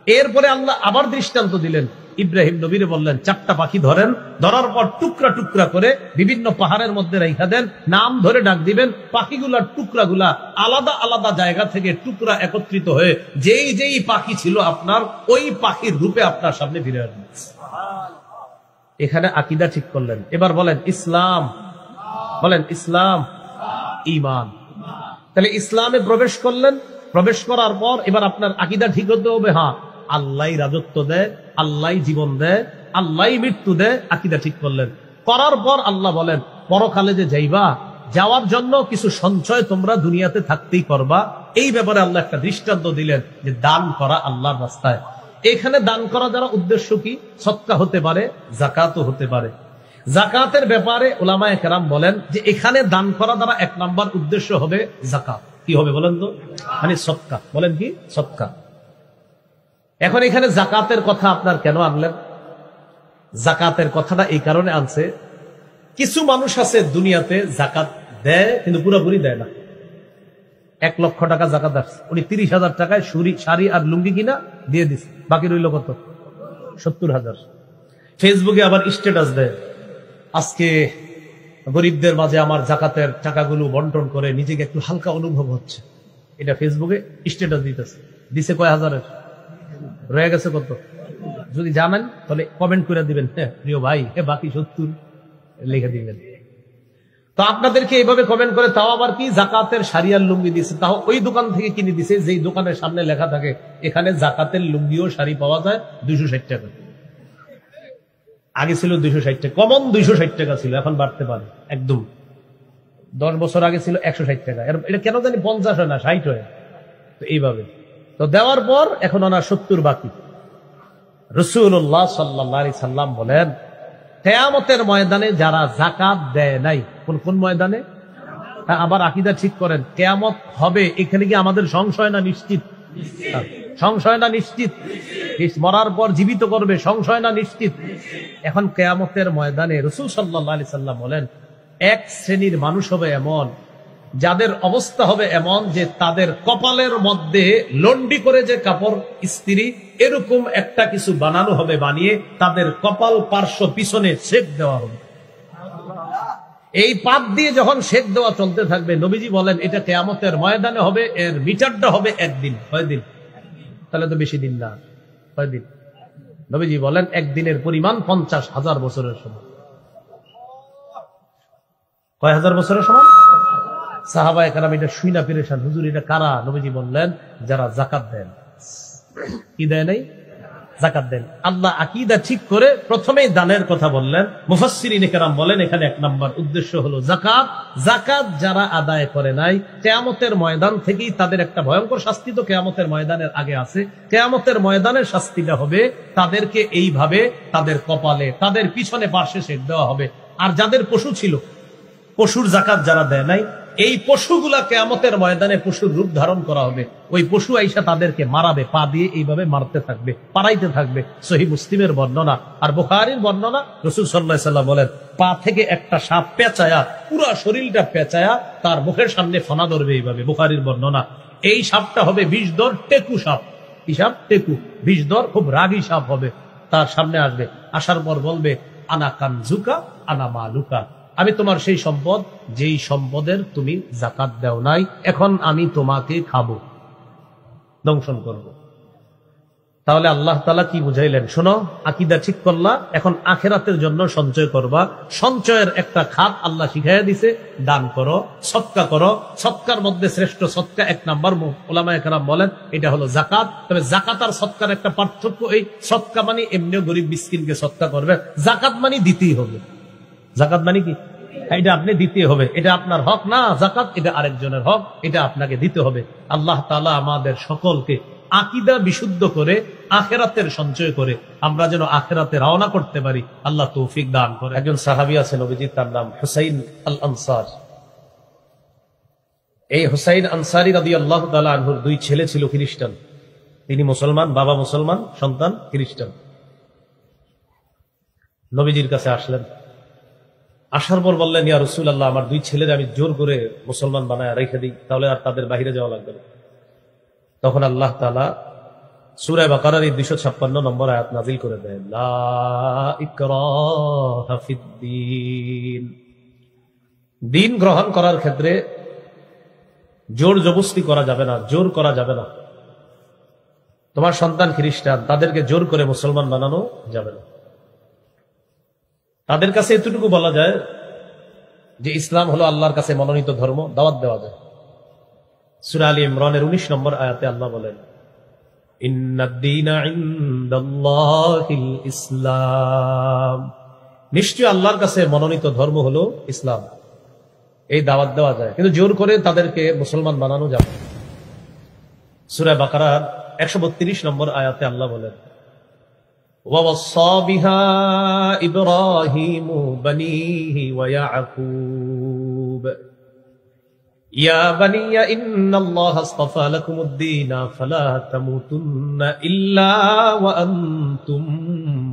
Speaker 1: এরপরে আল্লাহ আবার দৃষ্টান্ত দিলেন, ইব্রাহিম নবীরে বললেন 4টা পাখি ধরেন, ধরার পর টুকরা টুকরা করে বিভিন্ন পাহাড়ের মধ্যে রাইখা দেন, নাম ধরে ডাক দিবেন, পাখিগুলার টুকরাগুলা আলাদা আলাদা জায়গা থেকে টুকরা একত্রিত হয়ে যেই যেই পাখি ছিল আপনার ওই পাখির রূপে আপনার সামনে ফিরে আসবে। এখানে আকীদা ঠিক করলেন। এবার বলেন ইসলাম, বলেন ইসলাম, ঈমান। তাহলে ইসলামে প্রবেশ করলেন, প্রবেশ করার পর এবার আপনার আকীদা ঠিক হতে হবে, হ্যাঁ আল্লাহই রাজত্ব দেয়, আল্লাহই জীবন দেয়, আল্লাহই মৃত্যু দেয়। আকীদা ঠিক করলেন, করার পর আল্লাহ বলেন পরকালে যে যাইবা, যাওয়ার জন্য কিছু সঞ্চয় তোমরা দুনিয়াতে থাকতেই করবা। এই ব্যাপারে আল্লাহ একটা দৃষ্টান্ত দিলেন যে দান করা আল্লাহর রাস্তায়। এখানে দান করা দ্বারা উদ্দেশ্য কি? সদকা হতে পারে, যাকাতও হতে পারে। যাকাতের ব্যাপারে উলামায়ে কেরাম বলেন যে এখানে দান করা দ্বারা 1 নাম্বার উদ্দেশ্য হবে যাকাত। কি হবে বলেন তো? মানে সদকা। বলেন কি? সদকা। এখন এখানে যাকাতের কথা আপনার কেন আনলেন? যাকাতের কথাটা এই কারণে আনছে, কিছু মানুষ আছে দুনিয়াতে যাকাত দেয় কিন্তু পুরোপুরি দেয় না। 1 লক্ষ টাকা যাকাত আসছে, উনি 30,000 টাকায় শাড়ি আর লুঙ্গি কিনা দিয়ে দিচ্ছে, বাকি রইল কত? 70,000। ফেসবুকে আবার স্ট্যাটাস দেয়, আজকে গরিবদের মাঝে আমার যাকাতের টাকাগুলো বন্টন করে নিজেকে একটু হালকা অনুভব হচ্ছে। এটা ফেসবুকে স্ট্যাটাস দিতেছে, দিছে কয় হাজারের, রয়ে গেছে কত? যদি জানেন তাহলে কমেন্ট করে দিবেন, হ্যাঁ প্রিয় ভাই, বাকি 70 লিখে দিবেন। তো আপনাদেরকে এইভাবে কমেন্ট করে, তাও আবার কি যাকাতের শাড়িয়ার লুঙ্গি দিছে, তাও ওই দোকান থেকে কিনে দিছে যেই দোকানের সামনে লেখা থাকে এখানে যাকাতের লুঙ্গি ও শাড়ি পাওয়া যায় 260 টাকা। আগে ছিল 260 টাকা, কমন 260 টাকা ছিল, এখন বাড়তে পারে। একদম 10 বছর আগে ছিল 160 টাকা। এটা কেন জানি 50 হয় না, 60 হয়। তো এইভাবে তো দেওয়ার পর এখন ওনার 70 বাকি। রাসূলুল্লাহ সাল্লাল্লাহু আলাইহি সাল্লাম বলেন, কিয়ামতের ময়দানে যারা যাকাত দেয় নাই, কোন ময়দানে? আবার আকীদা ঠিক করেন, কিয়ামত হবে, এখানে কি আমাদের সংশয় না নিশ্চিত? সংশয় না নিশ্চিত? মরার পর জীবিত করবে, সংশয় না নিশ্চিত? এখন কিয়ামতের ময়দানে রাসূল সাল্লাল্লাহু আলাইহি সাল্লাম বলেন, 1 শ্রেণীর মানুষ হবে এমন, যাদের অবস্থা হবে এমন যে তাদের কপালের মধ্যে লন্ডি করে যে কাপড় ইস্ত্রি, এরকম একটা কিছু বানানো হবে, বানিয়ে তাদের কপাল পার্শ্ব পিছনে শেক দেওয়া হবে। এই পাত দিয়ে যখন শেক দেওয়া চলতে থাকবে, নবীজি বলেন এটা কিয়ামতের ময়দানে হবে, এর মিটারটা হবে 1 দিন। কয়দিন? তাহলে তো বেশি দিন না, কয়দিন? নবীজি বলেন 1 দিনের পরিমাণ 50,000 বছরের সমান। কয় হাজার বছরের সমান? সাহাবায়ে কেরাম এটা শুইনা পেরেশান, হুজুর এটা কারা? নবীজি বললেন যারা যাকাত দেন। কি দেয় নাই? যাকাত দেন। আল্লাহ আকীদা ঠিক করে প্রথমেই দানের কথা বললেন। মুফাসসিরিনে কেরাম বলেন এখানে 1 নাম্বার উদ্দেশ্য হলো যাকাত। যাকাত যারা আদায় করে নাই, কিয়ামতের ময়দান থেকেই তাদের একটা ভয়ঙ্কর শাস্তি তো কিয়ামতের ময়দানের আগে আছে। কিয়ামতের ময়দানের শাস্তিটা হবে তাদেরকে এইভাবে তাদের কপালে, তাদের পিছনে পার্শ্বে শেক দেওয়া হবে। আর যাদের পশু ছিল, পশুর যাকাত যারা দেয় নাই, এই পশুগুলা কিয়ামতের ময়দানে পশুর রূপ ধারণ করা হবে। ওই পশু আইসা তাদেরকে মারাবে, পা দিয়ে এইভাবে মারতে থাকবে, পারাইতে থাকবে। সহিহ মুসলিমের বর্ণনা। আর বুখারীর বর্ণনা, রাসূল সাল্লাল্লাহু আলাইহি ওয়াসাল্লাম বলেন, পা থেকে একটা সাপ পেঁচায়া, পুরো শরীরটা পেঁচায়া তার মুখের সামনে ফনা ধরবে এইভাবে। বুখারীর বর্ণনা। এই সাপটা হবে বিষধর টেকু সাপ। কি সাপ? টেকু। বিষধর, খুব রাগী সাপ হবে। তার সামনে আসবে, আসার পর বলবে, আনা কানজুকা আনা মালুকা, আমি তোমার সেই সম্পদ যেই সম্পদের তুমি যাকাত দাও নাই, এখন আমি তোমাকে খাবো, দংশন করব। তাহলে আল্লাহ তাআলা কি বুঝাইলেন? শোনো, আকীদা ঠিক করলা, এখন আখিরাতের জন্য সঞ্চয় করবা। সঞ্চয়ের একটা খাত আল্লাহ শিখাইয়া দিছে, দান করো, সদকা করো। সদকার মধ্যে শ্রেষ্ঠ সদকা 1 নাম্বার, উলামায়ে কেরাম বলেন, এটা হলো যাকাত। তবে যাকাত আর সদকার একটা পার্থক্য, এই সদকা মানে এমনিও গরিব মিসকিনকে সদকা করবে, যাকাত মানে দিতেই হবে। যাকাত মানে কি? এটা আপনি দিতে হবে, এটা আপনার হক না। যাকাত এটা আরেকজনের হক, এটা আপনাকে দিতে হবে। আল্লাহ তাআলা আমাদের সকলকে আকীদা বিশুদ্ধ করে আখিরাতের সঞ্চয় করে আমরা যেন আখিরাতে রওনা করতে পারি, আল্লাহ তৌফিক দান করে। একজন সাহাবী আছেন নবীজি, তার নাম হুসাইন আল আনসার। এই হুসাইন আনসারী রাদিয়াল্লাহু তাআলা আনহুর 2 ছেলে ছিল খ্রিস্টান। তিনি মুসলমান, বাবা মুসলমান, সন্তান খ্রিস্টান। নবীজির কাছে আসলেন। আসার পর বললেন, ইয়া রাসূলুল্লাহ, আমার 2 ছেলের আমি জোর করে মুসলমান বানায় রেখে দিই, তাহলে আর তাদের বাইরে যাওয়া লাগবে না। তখন আল্লাহ তাআলা সূরা বাকারার 256 নম্বর আয়াত নাযিল করে দেন, লা ইকরাহা ফিদ্দীন। দিন গ্রহণ করার ক্ষেত্রে জোর জবরদস্তি করা যাবে না, জোর করা যাবে না। তোমার সন্তান খ্রিস্টান, তাদেরকে জোর করে মুসলমান বানানো যাবে না। তাদের কাছে এতটুকু বলা যায় যে ইসলাম হলো আল্লাহর কাছে মনোনীত ধর্ম, দাওয়াত দেওয়া যায়। সূরা আলী ইমরানের 19 নম্বর আয়াতে আল্লাহ বলেন, ইন্নাদ-দীনা ইনদাল্লাহিল ইসলাম, নিশ্চয় আল্লাহর কাছে মনোনীত ধর্ম হলো ইসলাম। এই দাওয়াত দেওয়া যায়, কিন্তু জোর করে তাদেরকে মুসলমান বানানো যাবে না। সূরা বাকারার 132 নম্বর আয়াতে আল্লাহ বলেন, وَوَصَّى بِهَا إِبْرَاهِيمُ بَنِيهِ وَيَعْقُوبُ يَا بَنِيَّ إِنَّ اللَّهَ اصْطَفَى لَكُمُ الدِّينَ فَلَا تَمُوتُنَّ إِلَّا وَأَنْتُمْ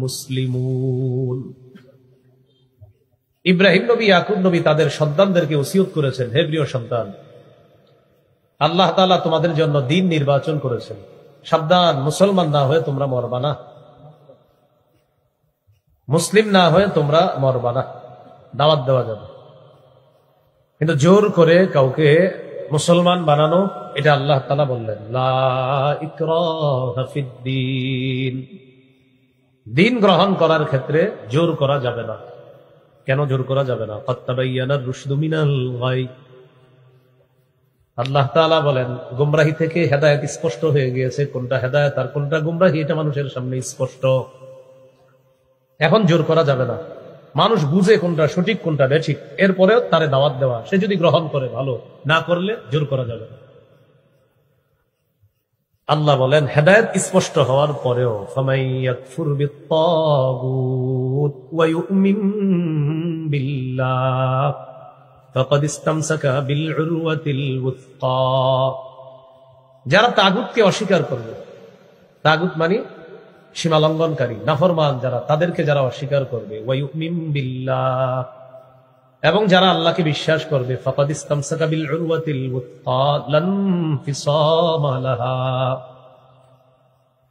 Speaker 1: মুসলিমুন। ইব্রাহিম নবী, ইয়াকুব নবী তাদের সন্তানদেরকে ওসিয়ত করেছেন, হে প্রিয় সন্তান, আল্লাহ তাআলা তোমাদের জন্য দিন নির্বাচন করেছেন, সাবধান, মুসলমান না হয়ে তোমরা মরবা না, মুসলিম না হয়ে তোমরা মরবা না। দাওয়াত দেওয়া যাবে, কিন্তু জোর করে কাউকে মুসলমান বানানো, এটা আল্লাহ তাআলা বললেন, লা ইকরাহা ফিদ্দীন। দিন গ্রহণ করার ক্ষেত্রে জোর করা যাবে না। কেন জোর করা যাবে না? ক্বাদ তাবায়্যানার রুশদু মিনাল গায়। আল্লাহ তাআলা বলেন, গোমরাহি থেকে হেদায়েত স্পষ্ট হয়ে গিয়েছে। কোনটা হেদায়েত আর কোনটা গোমরাহি, এটা মানুষের সামনে স্পষ্ট। এখন জোর করা যাবে না। মানুষ বুঝে কোনটা সঠিক কোনটা বেঠিক, এরপরেও তারে দাওয়াত দেওয়া, সে যদি গ্রহণ করে ভালো, না করলে জোর করা যাবে না। আল্লাহ বলেন, হেদায়েত স্পষ্ট হওয়ার পরেও ফামান ইয়াকফুর বিত-তাগুত ওয়া ইউমিন বিল্লাহ ফাকাদ ইসতামসাকা বিল উরওয়াতিল ওয়াসকা। যারা তাগুতকে অস্বীকার করবে, তাগুত মানে সীমা লঙ্ঘনকারী, নাফরমান যারা, তাদেরকে যারা অস্বীকার করবে, ওয়া ইউমিন বিল্লাহ, এবং যারা আল্লাহকে বিশ্বাস করবে, ফাকাদ ইসতামসাকা বিল উরওয়াতিল ওয়াসকা লান ফিসামা লাহা।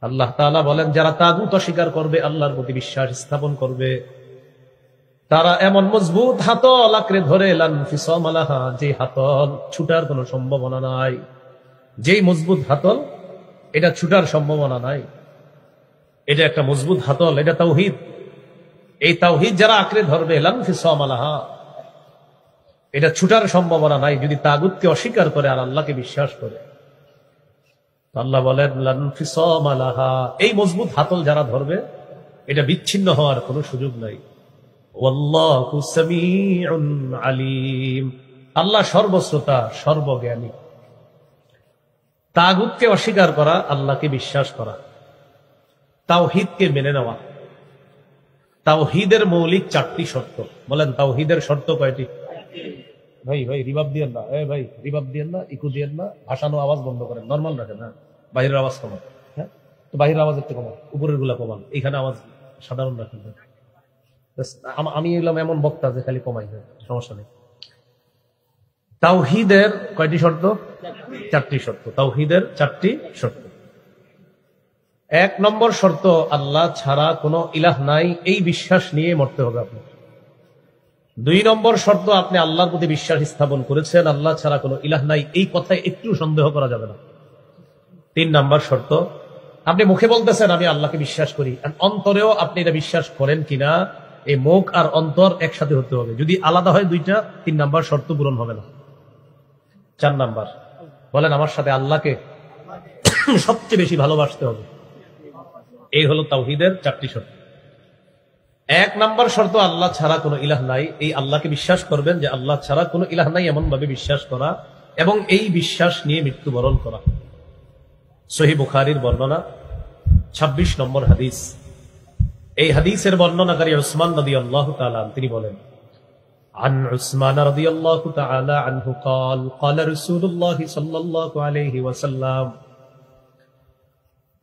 Speaker 1: আল্লাহ তাআলা বলেন, যারা তাগুত অস্বীকার করবে, আল্লাহর প্রতি বিশ্বাস স্থাপন করবে, তারা এমন মজবুত হাতল আঁকড়ে ধরে, লান ফিসামা লাহা, যে হাতল ছুটার কোনো সম্ভাবনা নাই। যেই মজবুত হাতল, এটা ছুটার সম্ভাবনা নাই, এটা একটা মজবুত হাতল, এটা তাওহীদ। এই তাওহীদ যারা আঁকড়ে ধরবে, লান ফিসামা লাহা, এটা ছুটার সম্ভাবনা নাই যদি তাগুতকে অস্বীকার করে আর আল্লাহকে বিশ্বাস করে। আল্লাহ বলেন, লান ফিসামা লাহা, এই মজবুত হাতল যারা ধরবে, এটা বিচ্ছিন্ন হওয়ার কোনো সুযোগ নাই। ওয়াল্লাহু সামিউন আলিম, আল্লাহ সর্বশ্রোতা, সর্বজ্ঞানী। তাগুতকে অস্বীকার করা, আল্লাহকে বিশ্বাস করা, তাওহীদকে মেনে নেওয়া। তাওহীদের মৌলিক 4টি শর্ত। বলেন তাওহীদের শর্ত কয়টি? ভাই ভাই রিভাব দিয়েন না, ভাই রিভাব দিয়েন না, ইকো দিয়েন না, ভাসানো আওয়াজ বন্ধ করেন, নর্মাল রাখেন। হ্যাঁ, বাহিরের আওয়াজ কমান। হ্যাঁ, তো বাহিরের আওয়াজ একটু কমান, উপরের গুলা কমান, এখানে আওয়াজ সাধারণ রাখেন। আমি এলাম এমন বক্তা যে খালি কমাই, সমস্যা নেই। তাওহীদের কয়টি শর্ত? 4টি শর্ত। তাওহীদের 4টি শর্ত। 1 নম্বর শর্ত, আল্লাহ ছাড়া কোনো ইলাহ নাই, এই বিশ্বাস নিয়ে মরতে হবে আপনার। 2 নম্বর শর্ত, আপনি আল্লাহর প্রতি বিশ্বাস স্থাপন করেছেন, আল্লাহ ছাড়া কোনো ইলাহ নাই, এই কথায় একটু সন্দেহ করা যাবে না। 3 নম্বর শর্ত, আপনি মুখে বলতেছেন আমি আল্লাহকে বিশ্বাস করি, অন্তরেও আপনি এটা বিশ্বাস করেন কিনা, এই মুখ আর অন্তর একসাথে হতে হবে। যদি আলাদা হয় দুইটা, 3 নম্বর শর্ত পূরণ হবে না। 4 নম্বর, বলেন আমার সাথে আল্লাহকে সবচেয়ে বেশি ভালোবাসতে হবে। এই হলো তাওহীদের 4টি শর্ত। 1 নম্বর শর্ত, আল্লাহ ছাড়া কোনো ইলাহ নাই, এই আল্লাহকে বিশ্বাস করবেন যে আল্লাহ ছাড়া কোনো ইলাহ নাই, এমন ভাবে বিশ্বাস করা এবং এই বিশ্বাস নিয়ে মৃত্যুবরণ করা। সহিহ বুখারীর বর্ণনা 26 নম্বর হাদিস। এই হাদিসের বর্ণনাকারী উসমান রাদিয়াল্লাহু তাআলা আনহু, তিনি বলেন, عن عثمان رضي الله تعالى عنه قال قال رسول الله صلى الله عليه وسلم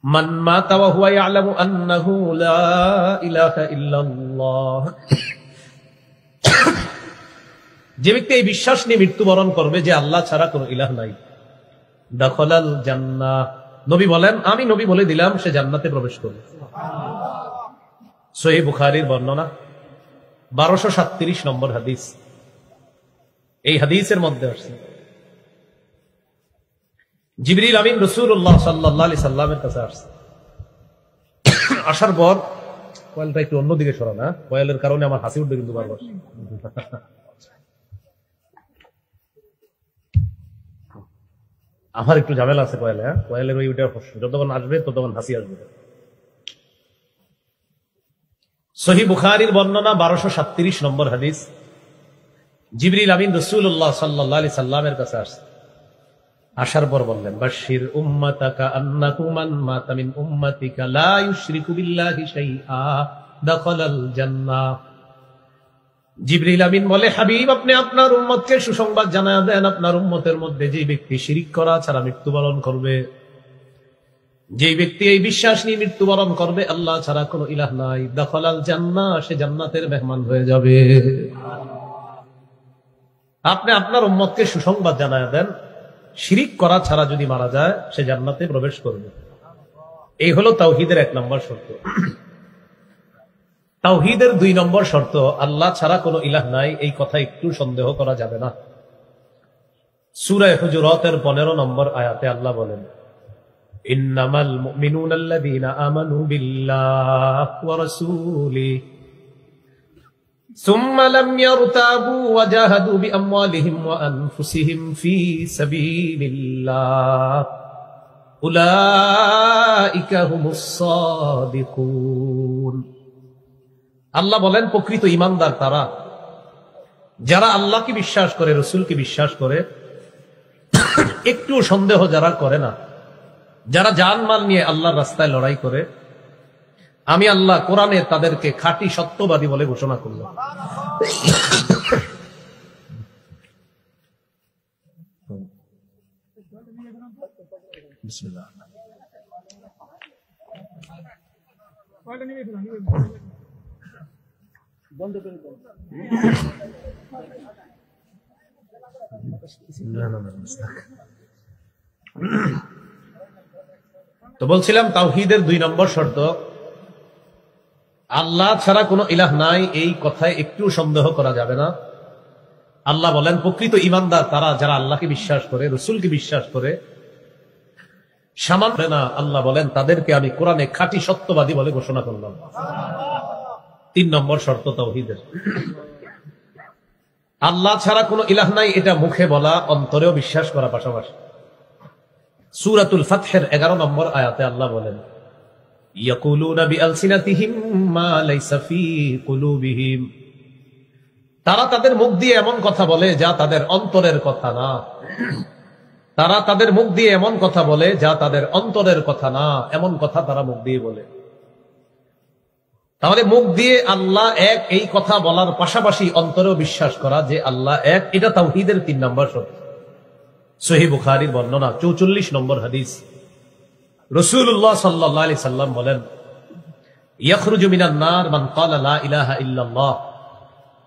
Speaker 1: من مات وهو يعلم أنه لا إله إلا الله যে ব্যক্তি এই বিশ্বাস নিয়ে মৃত্যুবরণ করবে যে আল্লাহ ছাড়া কোনো ইলাহ নাই, দাখালাল জান্নাহ, নবী বলেন আমি নবী বলে দিলাম সে জান্নাতে প্রবেশ করবে। সহিহ বুখারীর বর্ণনা 1237 নম্বর হাদিস। এই হাদিসের মধ্যে আসছে জিবরিল আমিন রাসূলুল্লাহ সাল্লাল্লাহু আলাইহি সাল্লামের কাছে আসছে। আসার পর কয়েলটা একটু অন্যদিকে সরান, না কয়েলের কারণে আমার হাসি উঠবে কিন্তু বারবার। আমার একটু ঝামেলা আছে কয়েলে, হ্যাঁ কয়েলের ওই যতক্ষণ আসবে ততক্ষণ হাসি আসবে। সহিহ বুখারীর বর্ণনা 1237 নম্বর হাদিস। জিবরিল আমিন রাসূলুল্লাহ সাল্লাল্লাহু আলাইহি সাল্লামের কাছে আসছে। আসার পর বললেন, বাশশির উম্মাতাকা আন্নাহু মান মাতা মিন উম্মাতিকা লা ইউশরিকু বিল্লাহি শাইআ দাখালাল জান্নাহ। জিবরিল আমিন বলে, হাবিব আপনি আপনার উম্মতকে সুসংবাদ জানায়া দেন, আপনার উম্মতের মধ্যে যে ব্যক্তি শিরিক করা ছাড়া মৃত্যুবরণ করবে, যে ব্যক্তি এই বিশ্বাস নিয়ে মৃত্যুবরণ করবে আল্লাহ ছাড়া কোনো ইলাহ নাই, দাখালাল জান্নাহ, সে জান্নাতের মেহমান হয়ে যাবে। আপনি আপনার উম্মতকে সুসংবাদ জানায়া দেন, শিরিক করা ছাড়া যদি মারা যায় সে জান্নাতে প্রবেশ করবে। এই হলো তাওহীদের 1 নম্বর শর্ত। তাওহীদের 2 নম্বর শর্ত, আল্লাহ ছাড়া কোনো ইলাহ নাই, এই কথা একটু সন্দেহ করা যাবে না। সূরা হুজুরাতের 15 নম্বর আয়াতে আল্লাহ বলেন, ইন্নামাল মুমিনুনা আল্লাযীনা আমানু বিল্লাহি ওয়া রাসূলিহি সুম্মা লাম ইয়ারতাবু ওয়া জাহাদু বিআমওয়ালিহিম ওয়া আনফুসিহিম ফি সাবিলিল্লাহ উলাইকা হুমুস সাদিকুন। আল্লাহ বলেন, প্রকৃত ঈমানদার তারা যারা আল্লাহকে বিশ্বাস করে, রাসূলকে বিশ্বাস করে, একটু সন্দেহ যারা করে না, যারা জানমাল নিয়ে আল্লাহর রাস্তায় লড়াই করে, আমি আল্লাহ কোরআনে তাদেরকে খাঁটি সত্যবাদী বলে ঘোষণা করলাম। বিসমিল্লাহ। তো বলছিলাম তাওহীদের 2 নম্বর শর্ত, আল্লাহ ছাড়া কোনো ইলাহ নাই, এই কথায় একটু সন্দেহ করা যাবে না। আল্লাহ বলেন, প্রকৃত ঈমানদার তারা যারা আল্লাহকে বিশ্বাস করে, রাসূলকে বিশ্বাস করে, সামান্য না, আল্লাহ বলেন তাদেরকে আমি কোরআনে খাঁটি সত্যবাদী বলে ঘোষণা করলাম। 3 নম্বর শর্ত তাওহীদের, আল্লাহ ছাড়া কোনো ইলাহ নাই এটা মুখে বলা, অন্তরেও বিশ্বাস করা পাশাপাশি। সূরাতুল ফাতহের 11 নম্বর আয়াতে আল্লাহ বলেন, ইয়াকুলুনা বিআলসিনাতিহিম মা লাইসা ফি কুলুবিহিম, তারা তাদের মুখ দিয়ে এমন কথা বলে যা তাদের অন্তরের কথা না। তারা তাদের মুখ দিয়ে এমন কথা বলে যা তাদের অন্তরের কথা না, এমন কথা তারা মুখ দিয়ে বলে। তাহলে মুখ দিয়ে আল্লাহ এক এই কথা বলার পাশাপাশি অন্তরেও বিশ্বাস করা যে আল্লাহ এক, এটা তাওহীদের ৩ নম্বর শর্ত। সহিহ বুখারীর বর্ণনা ৪৪ নম্বর হাদিস, রাসূলুল্লাহ সাল্লাল্লাহু আলাইহি সাল্লাম বলেন, ইয়াখরুজু মিনান নার মান ক্বালা লা ইলাহা ইল্লাল্লাহ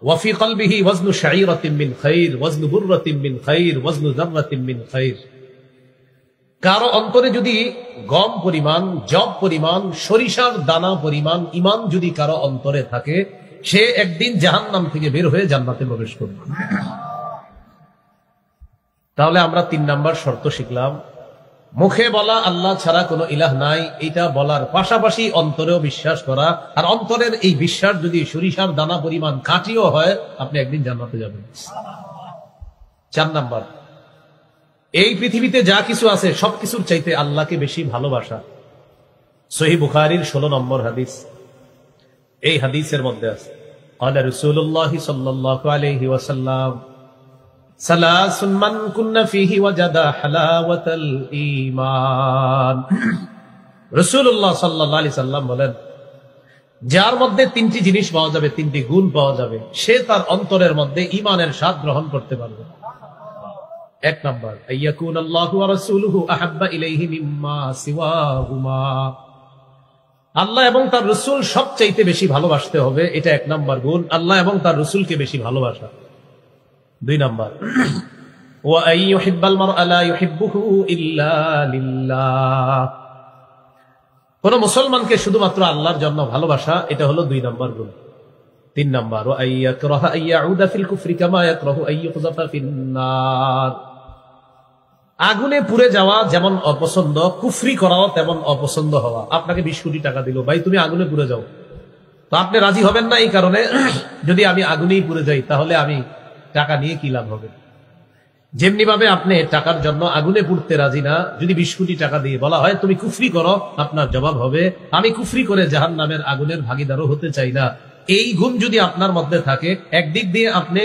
Speaker 1: ওয়া ফি কলবিহি ওয়াজনু শাঈরাতিন মিন খাইর ওয়াজনু বুররাতিন মিন খাইর ওয়াজনু যাররাতিন মিন খাইর। কারো অন্তরে যদি গম পরিমাণ, জব পরিমাণ, সরিষার দানা পরিমাণ ঈমান যদি কারো অন্তরে থাকে, সে একদিন জাহান্নাম থেকে বের হয়ে জান্নাতে প্রবেশ করবে। তাহলে আমরা ৩ নম্বর শর্ত শিখলাম, মুখে বলা আল্লাহ ছাড়া কোনো ইলাহ নাই, এটা বলার পাশাপাশি অন্তরেও বিশ্বাস করা। আর অন্তরের এই বিশ্বাস যদি সরিষার দানা পরিমাণ কাটিও হয়, আপনি একদিন জান্নাতে যাবেন। ৪ নম্বর, এই পৃথিবীতে যা কিছু আছে সবকিছুর চাইতে আল্লাহকে বেশি ভালোবাসা। সহিহ বুখারীর ১৬ নম্বর হাদিস, এই হাদিসের মধ্যে আছে, ক্বালা রাসূলুল্লাহ সাল্লাল্লাহু আলাইহি ওয়াসাল্লাম, সালাসুন মান কুন্না ফীহি ওয়াজাদা হালাওয়াতাল ঈমান। রাসূলুল্লাহ সাল্লাল্লাহু আলাইহি সাল্লাম বলেন, যার মধ্যে ৩টি জিনিস পাওয়া যাবে, ৩টি গুণ পাওয়া যাবে, সে তার অন্তরের মধ্যে ঈমানের স্বাদ গ্রহণ করতে পারবে। ১ নম্বর, আইয়াকুন আল্লাহু ওয়া রাসূলুহু আহাব্বা ইলাইহি মিম্মা সিওয়াহুমা, আল্লাহ এবং তার রাসূল সবচাইতে বেশি ভালোবাসতে হবে, এটা ১ নম্বর গুণ, আল্লাহ এবং তার রাসূলকে বেশি ভালোবাসা। ২ নম্বর, ওয়া আইয়ুহিব্বাল মারআ লা ইউহিব্বুহু ইল্লা লিল্লাহ, কোন মুসলমানকে শুধুমাত্র আল্লাহর জন্য ভালোবাসা, এটা হলো ২ নম্বর গুণ। ৩ নম্বর, ওয়া আইয়াকরাহা আইয়াউদা ফিল কুফরি কামা ইয়াকরাহু আইয়ুকযাফা ফিন্নার, আগুনে পুড়ে যাওয়া যেমন অপছন্দ, কুফরি করাও তেমন অপছন্দ হওয়া। আপনাকে ২০ কোটি টাকা দিল, ভাই তুমি আগুনে পুড়ে যাও, তো আপনি রাজি হবেন না এই কারণে, যদি আমি আগুনেই পুড়ে যাই তাহলে আমি টাকা নিয়ে কি লাভ হবে। যেমনি ভাবে আপনি টাকার জন্য আগুনে পুড়তে রাজি না, যদি ২০ কোটি টাকা দিয়ে বলা হয় তুমি কুফরি করো, আপনার জবাব হবে আমি কুফরি করে জাহান্নামের আগুনের ভাগীদারও হতে চাই না। এই গুণ যদি আপনার মধ্যে থাকে, একদিক দিয়ে আপনি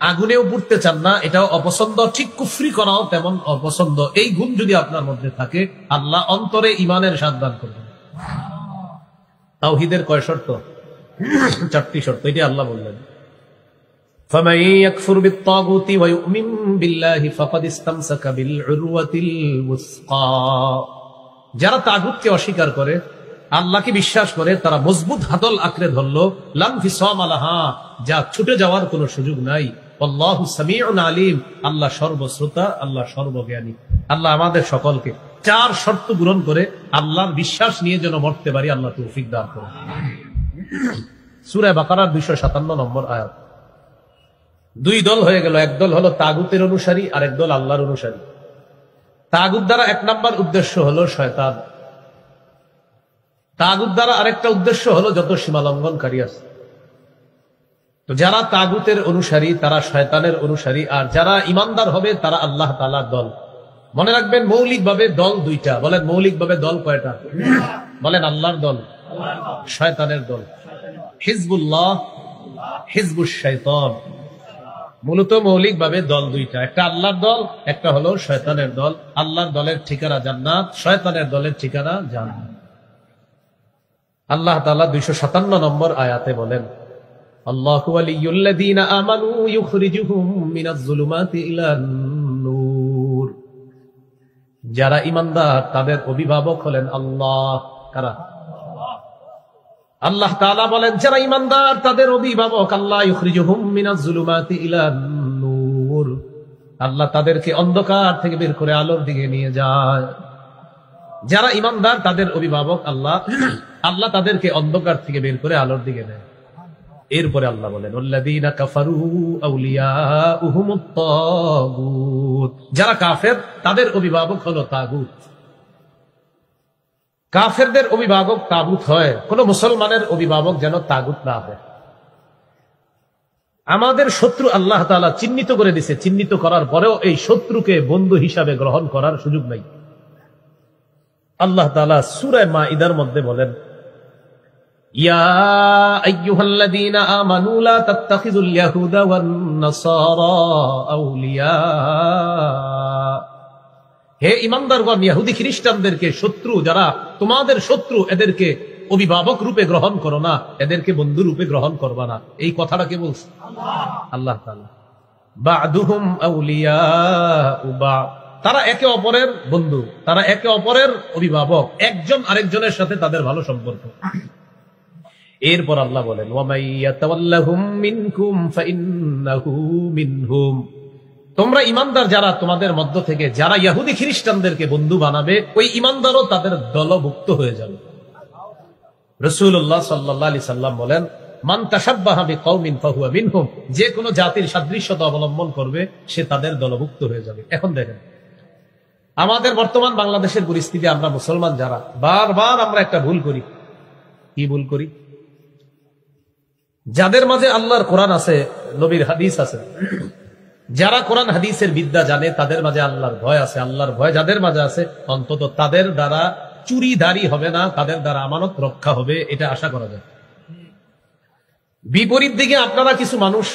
Speaker 1: আগুনেও পুড়তে চান না, এটাও অপছন্দ, ঠিক কুফরি করাও তেমন অপছন্দ, এই গুণ যদি আপনার মধ্যে থাকে, আল্লাহ অন্তরে ঈমানের স্বাদ দান করবেন। তাওহীদের কয় শর্ত? ৪টি শর্ত, এটি আল্লাহ বললেন, فمن يكفر بالطاغوت ويؤمن بالله فقد استمسك بالعروة الوثقى, যারা তাগুতকে অস্বীকার করে আল্লাহকে বিশ্বাস করে তারা মজবুত হাতল আঁকড়ে ধরলো, লা ইনফিসাম লাহা, যা ছুটে যাওয়ার কোনো সুযোগ নাই। আল্লাহু সামিউন আলিম, আল্লাহ সর্বশ্রোতা, আল্লাহ সর্বজ্ঞানী। আল্লাহ আমাদের সকলকে ৪ শর্ত পূরণ করে আল্লাহর বিশ্বাস নিয়ে যেন মরতে পারি, আল্লাহ তৌফিক দান করুন। সূরা বাকারার ২৫৭ নম্বর আয়াত। ২ দল হয়ে গেল, এক দল হলো তাগুতের অনুসারী আর এক দল আল্লাহর অনুসারী। তাগুত দ্বারা ১ নম্বর উদ্দেশ্য হলো শয়তান, তাগুত দ্বারা আরেকটা উদ্দেশ্য হলো যত সীমালঙ্ঘনকারী আছে। তো যারা তাগুতের অনুসারী তারা শয়তানের অনুসারী, আর যারা ইমানদার হবে তারা আল্লাহ তাআলার দল। মনে রাখবেন মৌলিকভাবে দল ২টা। বলেন মৌলিকভাবে দল কয়টা? বলেন আল্লাহর দল, শয়তানের দল। হিজবুল্লাহ, হিজবুশ শাইতান। মূলত মৌলিকভাবে দল ২টা, একটা আল্লাহর দল, একটা হলো শয়তানের দল। আল্লাহর দলের ঠিকানা জান্নাত, শয়তানের দলের ঠিকানা জাহান্নাম। আল্লাহ তাআলা ২৫৭ নম্বর আয়াতে বলেন, আল্লাহু ওয়ালিয়ুল্লাযীনা আমানু ইউখরিজুহুম মিনাজ যুলুমাতি ইলান নূর, যারা ঈমানদার তাদের অভিভাবক হলেন আল্লাহ। কারা? আল্লাহ তাআলা বলেন যারা ঈমানদার তাদের অভিভাবক আল্লাহ। ইউখরিজুহুম মিনাজ যুলুমাতি ইলান নূর, আল্লাহ তাদেরকে অন্ধকার থেকে বের করে আলোর দিকে নিয়ে যায়। যারা ঈমানদার তাদের অভিভাবক আল্লাহ, আল্লাহ তাদেরকে অন্ধকার থেকে বের করে আলোর দিকে নেয়। এরপরে আল্লাহ বলেন ওয়াল্লাযীনা কাফারু আউলিয়াউহুমুত তাগুত, যারা কাফের তাদের অভিভাবক হলো তাগুত। কাফেরদের অভিভাবক তাগুত হয়, কোন মুসলমানের অভিভাবক যেন তাগুত না হয়। আমাদের শত্রু আল্লাহ তাআলা চিহ্নিত করে দিয়েছে, চিহ্নিত করার পরেও এই শত্রুকে বন্ধু হিসাবে গ্রহণ করার সুযোগ নাই। আল্লাহ তাআলা সূরা মাঈদার মধ্যে বলেন, ইয়া আইয়ুহাল্লাযীনা আমানু লা তাত্তাখিযুল ইয়াহুদা ওয়ান নাসারা আউলিয়া, হে ঈমানদারগণ, ইহুদি খ্রিস্টানদেরকে শত্রু, যারা তোমাদের শত্রু, এদেরকে অভিভাবক রূপে গ্রহণ করো না, এদেরকে বন্ধু রূপে গ্রহণ করবা না। এই কথাটা কে বলছে? আল্লাহ তাআলা। বা'দুহুম আউলিয়াউ বা'দ, তারা একে অপরের বন্ধু, তারা একে অপরের অভিভাবক, একজন আরেকজনের সাথে তাদের ভালো সম্পর্ক। এরপর আল্লাহ বলেন ওয়ামাই ইয়াতাওয়াল্লাহুম মিনকুম ফাইন্নাহু মিনহুম, তোমরা ইমানদার যারা তোমাদের মধ্য থেকে যারা ইহুদি খ্রিস্টানদেরকে বন্ধু বানাবে, ওই ইমানদারও তাদের দলভুক্ত হয়ে যাবে। রাসূলুল্লাহ সাল্লাল্লাহু আলাইহি সাল্লাম বলেন মান তাশাব্বাহা বিকওমিন ফাহুয়া মিনহুম, যে কোনো জাতির সাদৃশ্যতা অবলম্বন করবে সে তাদের দলভুক্ত হয়ে যাবে। এখন দেখেন আমাদের বর্তমান বাংলাদেশের পরিস্থিতি, আমরা মুসলমান যারা বারবার আমরা একটা ভুল করি। কি ভুল করি? যাদের মাঝে আল্লাহর কোরআন আছে, নবীর হাদিস আছে, যারা কোরআন হাদিসের বিদ্যা জানে, তাদের মাঝে আল্লাহর ভয় আছে, আল্লাহর ভয় যাদের মাঝে আছে, অন্তত তাদের দ্বারা চুরিদারি হবে না, তাদের দ্বারা আমানত রক্ষা হবে, এটা আশা করা যায়। বিপরীত দিকে আপনারা কিছু মানুষ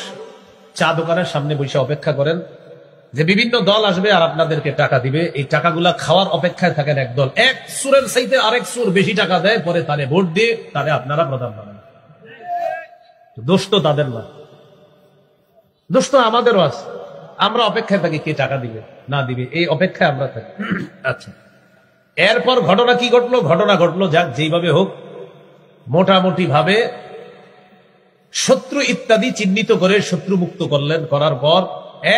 Speaker 1: চা দোকানের সামনে বসে অপেক্ষা করেন যে বিভিন্ন দল আসবে আর আপনাদেরকে টাকা দিবে, এই টাকাগুলা খাওয়ার অপেক্ষায় থাকেন এক দল, এক সুরের চাইতে আরেক সুর বেশি টাকা দেয়, পরে তারে ভোট দিয়ে তারে আপনারা প্রধান বানান। দোষ তো তাদের না, দোষ তো আমাদেরও আছে। আমরা অপেক্ষায় থাকি কে টাকা দিবে না দিবে, এই অপেক্ষায় আমরা থাকি। আচ্ছা, এরপর ঘটনা কি ঘটলো? ঘটনা ঘটলো যাক যেইভাবে হোক, মোটামুটি ভাবে শত্রু ইত্যাদি চিহ্নিত করে শত্রু মুক্ত করলেন। করার পর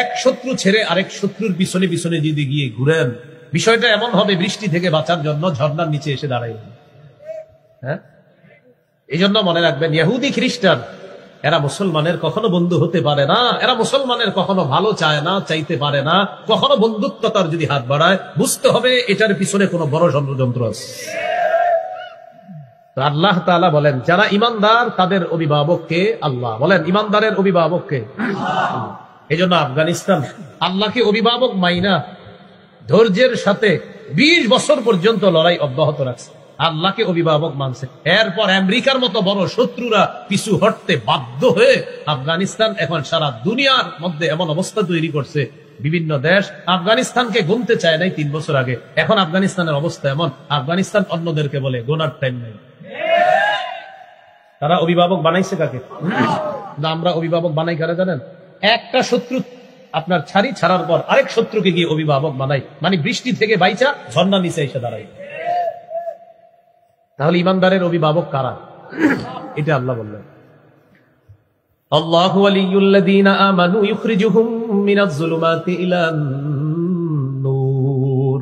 Speaker 1: এক শত্রু ছেড়ে আরেক শত্রুর পিছনে পিছনে যদি গিয়ে ঘুরেন, বিষয়টা এমন হবে বৃষ্টি থেকে বাঁচার জন্য ঝর্ণার নিচে এসে দাঁড়াইলেন। হ্যাঁ, এই জন্য মনে রাখবেন, ইহুদি খ্রিস্টান এরা মুসলমানের কখনো বন্ধু হতে পারে না, এরা মুসলমানের কখনো ভালো চায় না, চাইতে পারে না। কখনো বন্ধুত্বতার যদি হাত বাড়ায়, বুঝতে হবে এটার পিছনে কোনো বড় ষড়যন্ত্র আছে। আল্লাহ তাআলা বলেন যারা ইমানদার তাদের অভিভাবককে, আল্লাহ বলেন ইমানদারের অভিভাবককে। এই জন্য আফগানিস্তান আল্লাহকে অভিভাবক মাইনা ধৈর্যের সাথে 20 বছর পর্যন্ত লড়াই অব্যাহত রাখছে, আল্লাহকে অভিভাবক মানছে। এরপর আমেরিকার মতো বড় শত্রুরা পিছু হটতে বাধ্য হয়ে আফগানিস্তান এখন সারা দুনিয়ার মধ্যে এমন অবস্থা তৈরি করছে, বিভিন্ন দেশ আফগানিস্তানকে গুনতে চায় নাই 3 বছর আগে। এখন আফগানিস্তানের অবস্থা এমন, আফগানিস্তান অন্যদেরকে বলে গোনার টাইম নেই। তারা অভিভাবক বানাইছে কাকে? আমরা অভিভাবক বানাই কারা জানেন? একটা শত্রু আপনার ছাড়ার পর আরেক শত্রুকে গিয়ে অভিভাবক বানাই, মানে বৃষ্টি থেকে বাইচা ঝর্ণা নিচে এসে দাঁড়াই। তাহলে ইমানদারের অভিভাবক কারা? এটা আল্লাহ বললেন আল্লাহু ওয়ালিয়ুল্লাযীনা আমানু ইউখরিজুহুম মিনাজ যুলুমাতি ইলান নূর,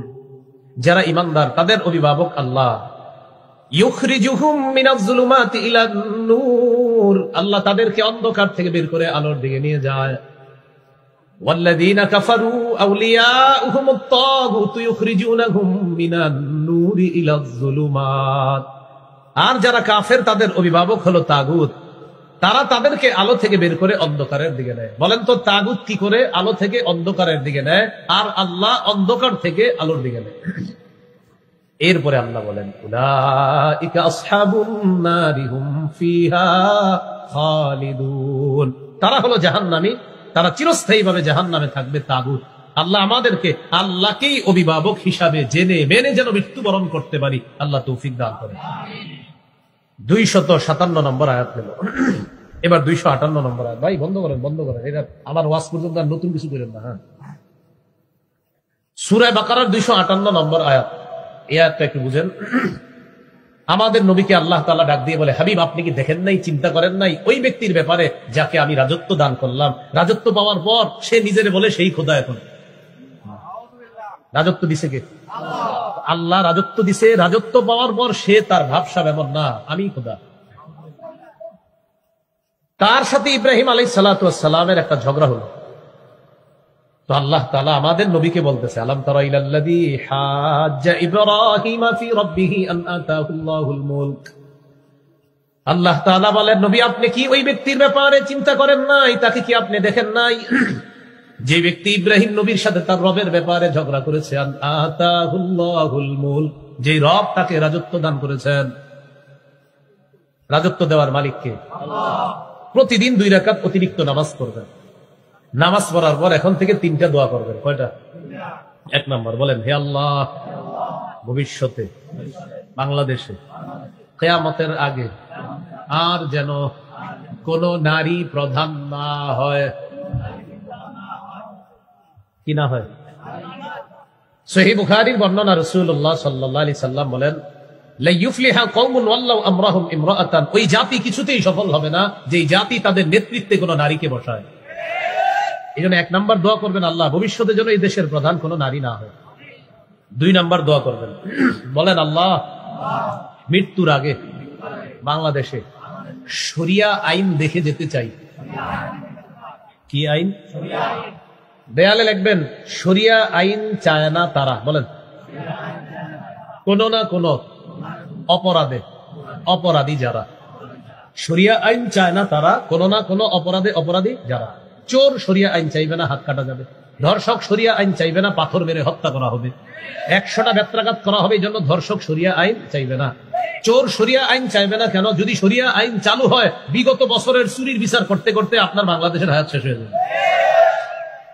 Speaker 1: যারা ইমানদার তাদের অভিভাবক আল্লাহ। ইউখরিজুহুম মিনাজ যুলুমাতি ইলান নূর, আল্লাহ তাদেরকে অন্ধকার থেকে বের করে আলোর দিকে নিয়ে যায়। ওয়াল্লাযীনা কাফারু আউলিয়াউহুমুত তাগুত ইউখরিজুনাহুম মিনান নূরি ইলাজ যুলুমাত, আর যারা কাফের তাদের অভিভাবক হলো তাগুত, তারা তাদেরকে আলো থেকে বের করে অন্ধকারের দিকে নেয়। বলেন তো তাগুত কি করে আলো থেকে অন্ধকারের দিকে নেয়, আর আল্লাহ অন্ধকার থেকে আলোর দিকে নেয়? এরপরে আল্লাহ বলেন উলাইকা আসহাবুন নারি হুম ফিহা খালিদুন, তারা হলো জাহান্নামী, তারা চিরস্থায়ীভাবে জাহান্নামে থাকবে। তাগুত আল্লাহ আমাদেরকে আল্লাহকেই অভিভাবক হিসাবে জেনে মেনে যেন মৃত্যুবরণ করতে পারি, আল্লাহ তৌফিক দান করে। 257 নম্বর আয়াত নেব, এবার 258 নম্বর আয়াত। ভাই বন্ধ করেন, বন্ধ করেন, এটা আমার ওয়াজ পর্যন্ত আর নতুন কিছু করেন না। হ্যাঁ, সূরা বাকারার 258 নম্বর আয়াত, এই আয়াতটা একটু বুঝেন। আমাদের নবীকে আল্লাহ তাআলা ডাক দিয়ে বলে, হাবিব আপনি কি দেখেন নাই, চিন্তা করেন নাই ওই ব্যক্তির ব্যাপারে যাকে আমি রাজত্ব দান করলাম, রাজত্ব পাওয়ার পর সে নিজের বলে সেই খোদা। এখন রাজত্ব দিছে কে? আল্লাহ রাজত্ব দিছে। রাজত্ব পাওয়ার পর সে তার ভাবসাব এমন না আমি খোদা। তার সাথে ইব্রাহিম আলাইহিস সালাতু ওয়াস সালামের একটা ঝগড়া হলো, তো আল্লাহ তাআলা আমাদের নবীকে বলতেছে আলাম তারা ইলাল্লাযী হাজ্জা ইব্রাহিম ফি রাব্বিহি আন আতাহুল্লাহুল মুলক। আল্লাহ তাআলা বলেন নবী আপনি কি ওই ব্যক্তির ব্যাপারে চিন্তা করেন নাই, তাকে কি আপনি দেখেন নাই যে ব্যক্তি ইব্রাহিম নবীর সাথে তার রবের ব্যাপারে ঝগড়া করেছে? আন আতাহুল্লাহুল মুলক, যে রব তাকে রাজত্ব দান করেছেন। রাজত্ব দেওয়ার মালিক কে? আল্লাহ। প্রতিদিন 2 রাকাত অতিরিক্ত নামাজ পড়বেন, নামাজ পড়ার পর এখন থেকে 3টা দোয়া করবেন। কয়টা? 1 নম্বর বলেন হে আল্লাহ ভবিষ্যতে বাংলাদেশে কিয়ামতের আগে আর যেন কোন নারী প্রধান না হয়। কি না হয়? সহিহ বুখারীর বর্ণনা, রাসূলুল্লাহ সাল্লাল্লাহু আলাইহি সাল্লাম বলেন, লা ইউফলিহা কওমুন ওয়াল্লাহু আমরাহুম ইমরাআতান, ওই জাতি কিছুতেই সফল হবে না যে জাতি তাদের নেতৃত্বে কোন নারীকে বসায়। এইজন্য 1 নাম্বার দোয়া করবেন, আল্লাহ ভবিষ্যতে যেন এই দেশের প্রধান কোন নারী না হয়। 2 নাম্বার দোয়া করবেন, বলেন আল্লাহ মৃত্যুর আগে বাংলাদেশে শরিয়া আইন দেখে যেতে চাই। কি আইন? দেয়ালে লিখবেন, শরিয়া আইন চায় না তারা, বলেন, কোন না কোন অপরাধে অপরাধী যারা। শরিয়া আইন চায় না তারা, কোন না কোন অপরাধে অপরাধী যারা। চোর শরিয়া আইন চাইবে না, হাত কাটা যাবে। ধর্ষক শরিয়া আইন চাইবে না, পাথর মেরে হত্যা করা হবে। 100টা বেত্রাঘাত করা হবে, এই জন্য ধর্ষক শরিয়া আইন চাইবে না। চোর শরিয়া আইন চাইবে না কেন? যদি শরিয়া আইন চালু হয়, বিগত বছরের চুরির বিচার করতে করতে আপনার বাংলাদেশের হায়াত শেষ হয়ে যাবে।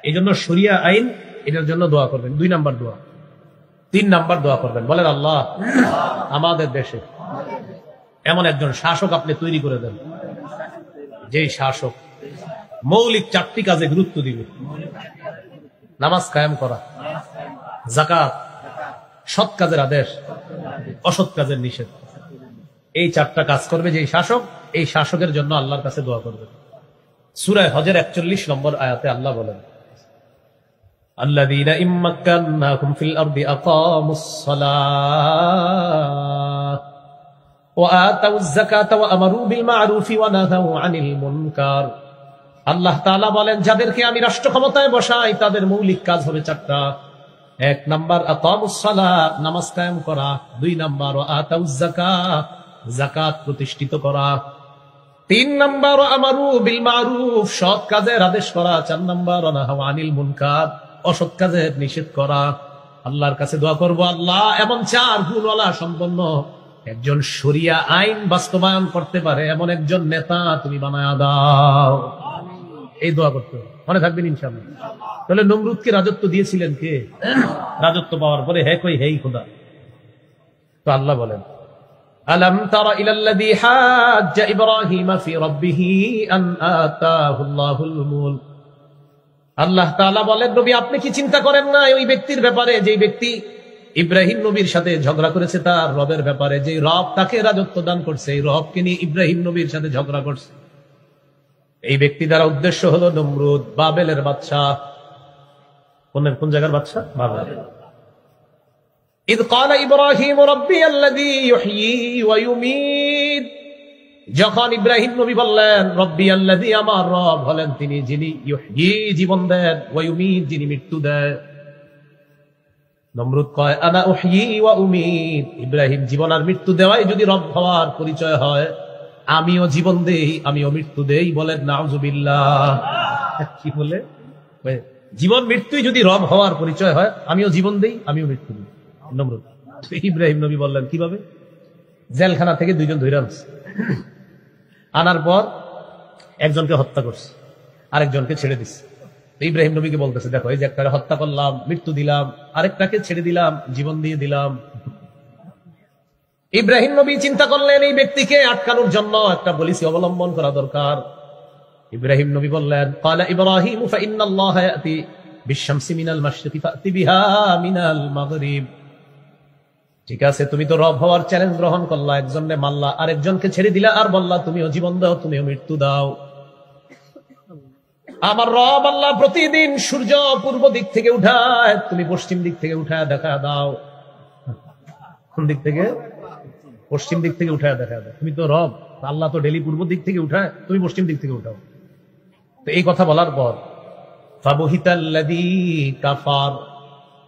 Speaker 1: এই জন্য শরিয়া আইন, এটার জন্য দোয়া করবেন। 2 নাম্বার দোয়া। 3 নাম্বার দোয়া করবেন, বলেন আল্লাহ আমাদের দেশে এমন একজন শাসক আপনি তৈরি করে দেন, যেই শাসক মৌলিক 4টি কাজে গুরুত্ব দিবে। নামাজ কায়েম করা, যাকাত, সৎ কাজের আদেশ, অসৎ কাজের নিষেধ। এই 4টা কাজ করবে যেই শাসক, এই শাসকের জন্য আল্লাহর কাছে দোয়া করবে। সূরা হজের 41 নম্বর আয়াতে আল্লাহ বলেন, আল্লাযীনা ইম্মাক্কান্নাকুম ফিল আরদি আকামুস সালাহ ওয়া আতাউয যাকাতা ওয়া আমারু বিল মা'রুফি ওয়া নাহাউ আনিল মুনকার। আল্লাহ তাআলা বলেন, যাদেরকে আমি রাষ্ট্র ক্ষমতায় বসাই তাদের মৌলিক কাজ হবে 4টা। 1 নাম্বার আকামুস সালাহ, নামাজ কায়েম করা। 2 নাম্বার ওয়া আতাউয যাকাত, যাকাত প্রতিষ্ঠিত করা। 3 নাম্বার আমারু বিল মা'রুফ, সৎ কাজের আদেশ করা। 4 নাম্বার নাহাউ আনিল মুনকার, অসৎ কাজের নিষেধ করা। আল্লাহর কাছে দোয়া করব, আল্লাহ এমন 4 গুণওয়ালা সম্পন্ন একজন শরিয়া আইন বাস্তবায়ন করতে পারে এমন একজন নেতা তুমি বানায়া দাও। এই দোয়া করতে হবে, মনে থাকবেন ইনশাআল্লাহ। তাহলে নমরুদকে রাজত্ব দিয়েছিলেন কে? রাজত্ব পাওয়ার পরে হে কই হেই খোদা। তো আল্লাহ বলেন, আলম তারা ইলাল্লাযী হাজ্জা ইব্রাহিমা ফি রাব্বিহি আন আতাহুল্লাহুল মুলক। আল্লাহ তাআলা বলেন, নবী আপনি কি চিন্তা করেন না ওই ব্যক্তির ব্যাপারে, যেই ব্যক্তি ইব্রাহিম নবীর সাথে ঝগড়া করেছে তার রবের ব্যাপারে, যে রব তাকে রাজত্ব দান করছে, এই রবকে নিয়ে ইব্রাহিম নবীর সাথে ঝগড়া করছে। এই ব্যক্তি দ্বারা উদ্দেশ্য হলো নমরুদ, বাবেলের বাদশাহ। কোন জায়গার বাদশাহ? বাবেল। ইদ ক্বালা ইব্রাহিম রাব্বিয়াল্লাযী ইউহয়ী ওয়া ইউমীত, যখন ইব্রাহিম নবী বললেন রাব্বিয়াল্লাযী, আমার রব হলেন তিনি যিনি ইউহয়ী জীবন দেন, ওয়া ইউমীত যিনি মৃত্যু দেন। নমরুদ কয় আনা উহয়ী ওয়া উমীত, ইব্রাহিম জীবন আর মৃত্যু দেওয়াই যদি রব হওয়ার পরিচয় হয়, আমিও জীবন দেই আমিও মৃত্যু দেই। বলেন নাউযুবিল্লাহ। কি বলে? জীবন মৃত্যুই যদি রব হওয়ার পরিচয় হয়, আমিও জীবন দেই আমিও মৃত্যু দিই। নমরুদ। ইব্রাহিম নবী বললেন কিভাবে? জেলখানা থেকে 2 জন ধরে আনছে, আনার পর একজনকে হত্যা করছে, আরেকজনকে ছেড়ে দিচ্ছে। ইব্রাহিম নবীকে বলতেছে, দেখো এই যে একটা হত্যা করলাম, মৃত্যু দিলাম, আরেকটাকে ছেড়ে দিলাম, জীবন দিয়ে দিলাম। ইব্রাহিম নবী চিন্তা করলেন এই ব্যক্তিকে আটকানোর জন্য একটা পলিসি অবলম্বন করা দরকার। ইব্রাহিম নবী বললেন, ক্বালা ইব্রাহিম ফাইন্নাল্লাহা ইয়াতি বিশ-শামসি মিনাল মাশরিকি ফাতি বিহা মিনাল মাগরিব। ঠিক আছে, তুমি তো রব হওয়ার চ্যালেঞ্জ গ্রহণ করলা, একজনকে মারলা, আরেকজনকে ছেড়ে দিলা, আর বললা তুমিও জীবন দাও তুমিও মৃত্যু দাও। আমার রব আল্লাহ প্রতিদিন সূর্য পূর্ব দিক থেকে উঠায়, তুমি পশ্চিম দিক থেকে উঠায় দেখা দাও। কোন দিক থেকে? পশ্চিম দিক থেকে উঠায় দেখা দাও। তুমি তো রব, আল্লাহ তো ডেলি পূর্ব দিক থেকে উঠায়, তুমি পশ্চিম দিক থেকে উঠাও। তো এই কথা বলার পর ফাবহিতাল্লাযী কাফার,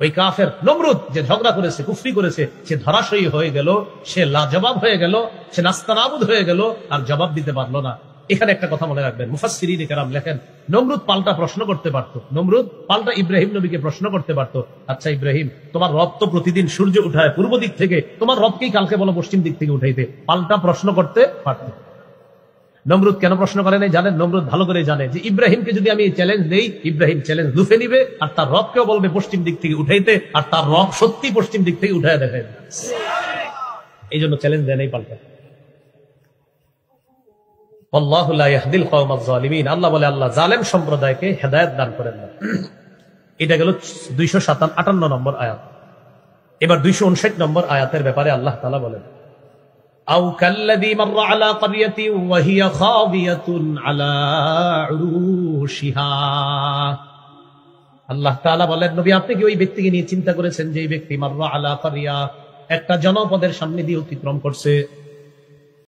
Speaker 1: ওই কাফের নমরুদ যে ঝগড়া করেছে, কুফরি করেছে, সে ধরাশয়ী হয়ে গেল, সে লাজবাব হয়ে গেল, সে নাস্তানাবুদ হয়ে গেল, আর জবাব দিতে পারলো না। এখানে একটা কথা মনে রাখবেন, মুফাসসিরিন কেরাম লেখেন, নমরুদ পাল্টা প্রশ্ন করতে পারতো, নমরুদ পাল্টা ইব্রাহিম নবীকে প্রশ্ন করতে পারতো, আচ্ছা ইব্রাহিম, তোমার রব তো প্রতিদিন সূর্য উঠায় পূর্ব দিক থেকে, তোমার রবকেই কালকে বলো পশ্চিম দিক থেকে উঠাইতে, পাল্টা প্রশ্ন করতে পারতো। নমরুদ কেন প্রশ্ন করে নাই জানেন? নমরুদ ভালো করে জানে যে ইব্রাহিমকে যদি আমি চ্যালেঞ্জ দেই, ইব্রাহিম চ্যালেঞ্জ লুফে নিবে, আর তার রবকেও বলবে পশ্চিম দিক থেকে উঠাইতে, আর তার রব সত্যি পশ্চিম দিক থেকে উঠায় দেখায়। এই জন্য চ্যালেঞ্জ দেয় নাই পাল্টা। আল্লাহু লা ইয়াহদিল কওমাজ জালিমিন। আল্লাহ বলে আল্লাহ জালেম সম্প্রদায়কে হেদায়েত দান করেন না। এটা গেল 258 নম্বর আয়াত। এবার 259 নম্বর আয়াতের ব্যাপারে আল্লাহ তাআলা বলেন, আও কাল্লাযী মাররা আলা ক্বরিয়াতিন ওয়া হিয়া খাবিয়াতুন আলা উরুশিহা। আল্লাহ তাআলা বলেন, নবী আপনি কি ওই ব্যক্তিকে নিয়ে চিন্তা করেছেন যে এই ব্যক্তি মাররা আলা ক্বরিয়া, একটা জনপদের সামনে দিয়ে অতিক্রম করছে,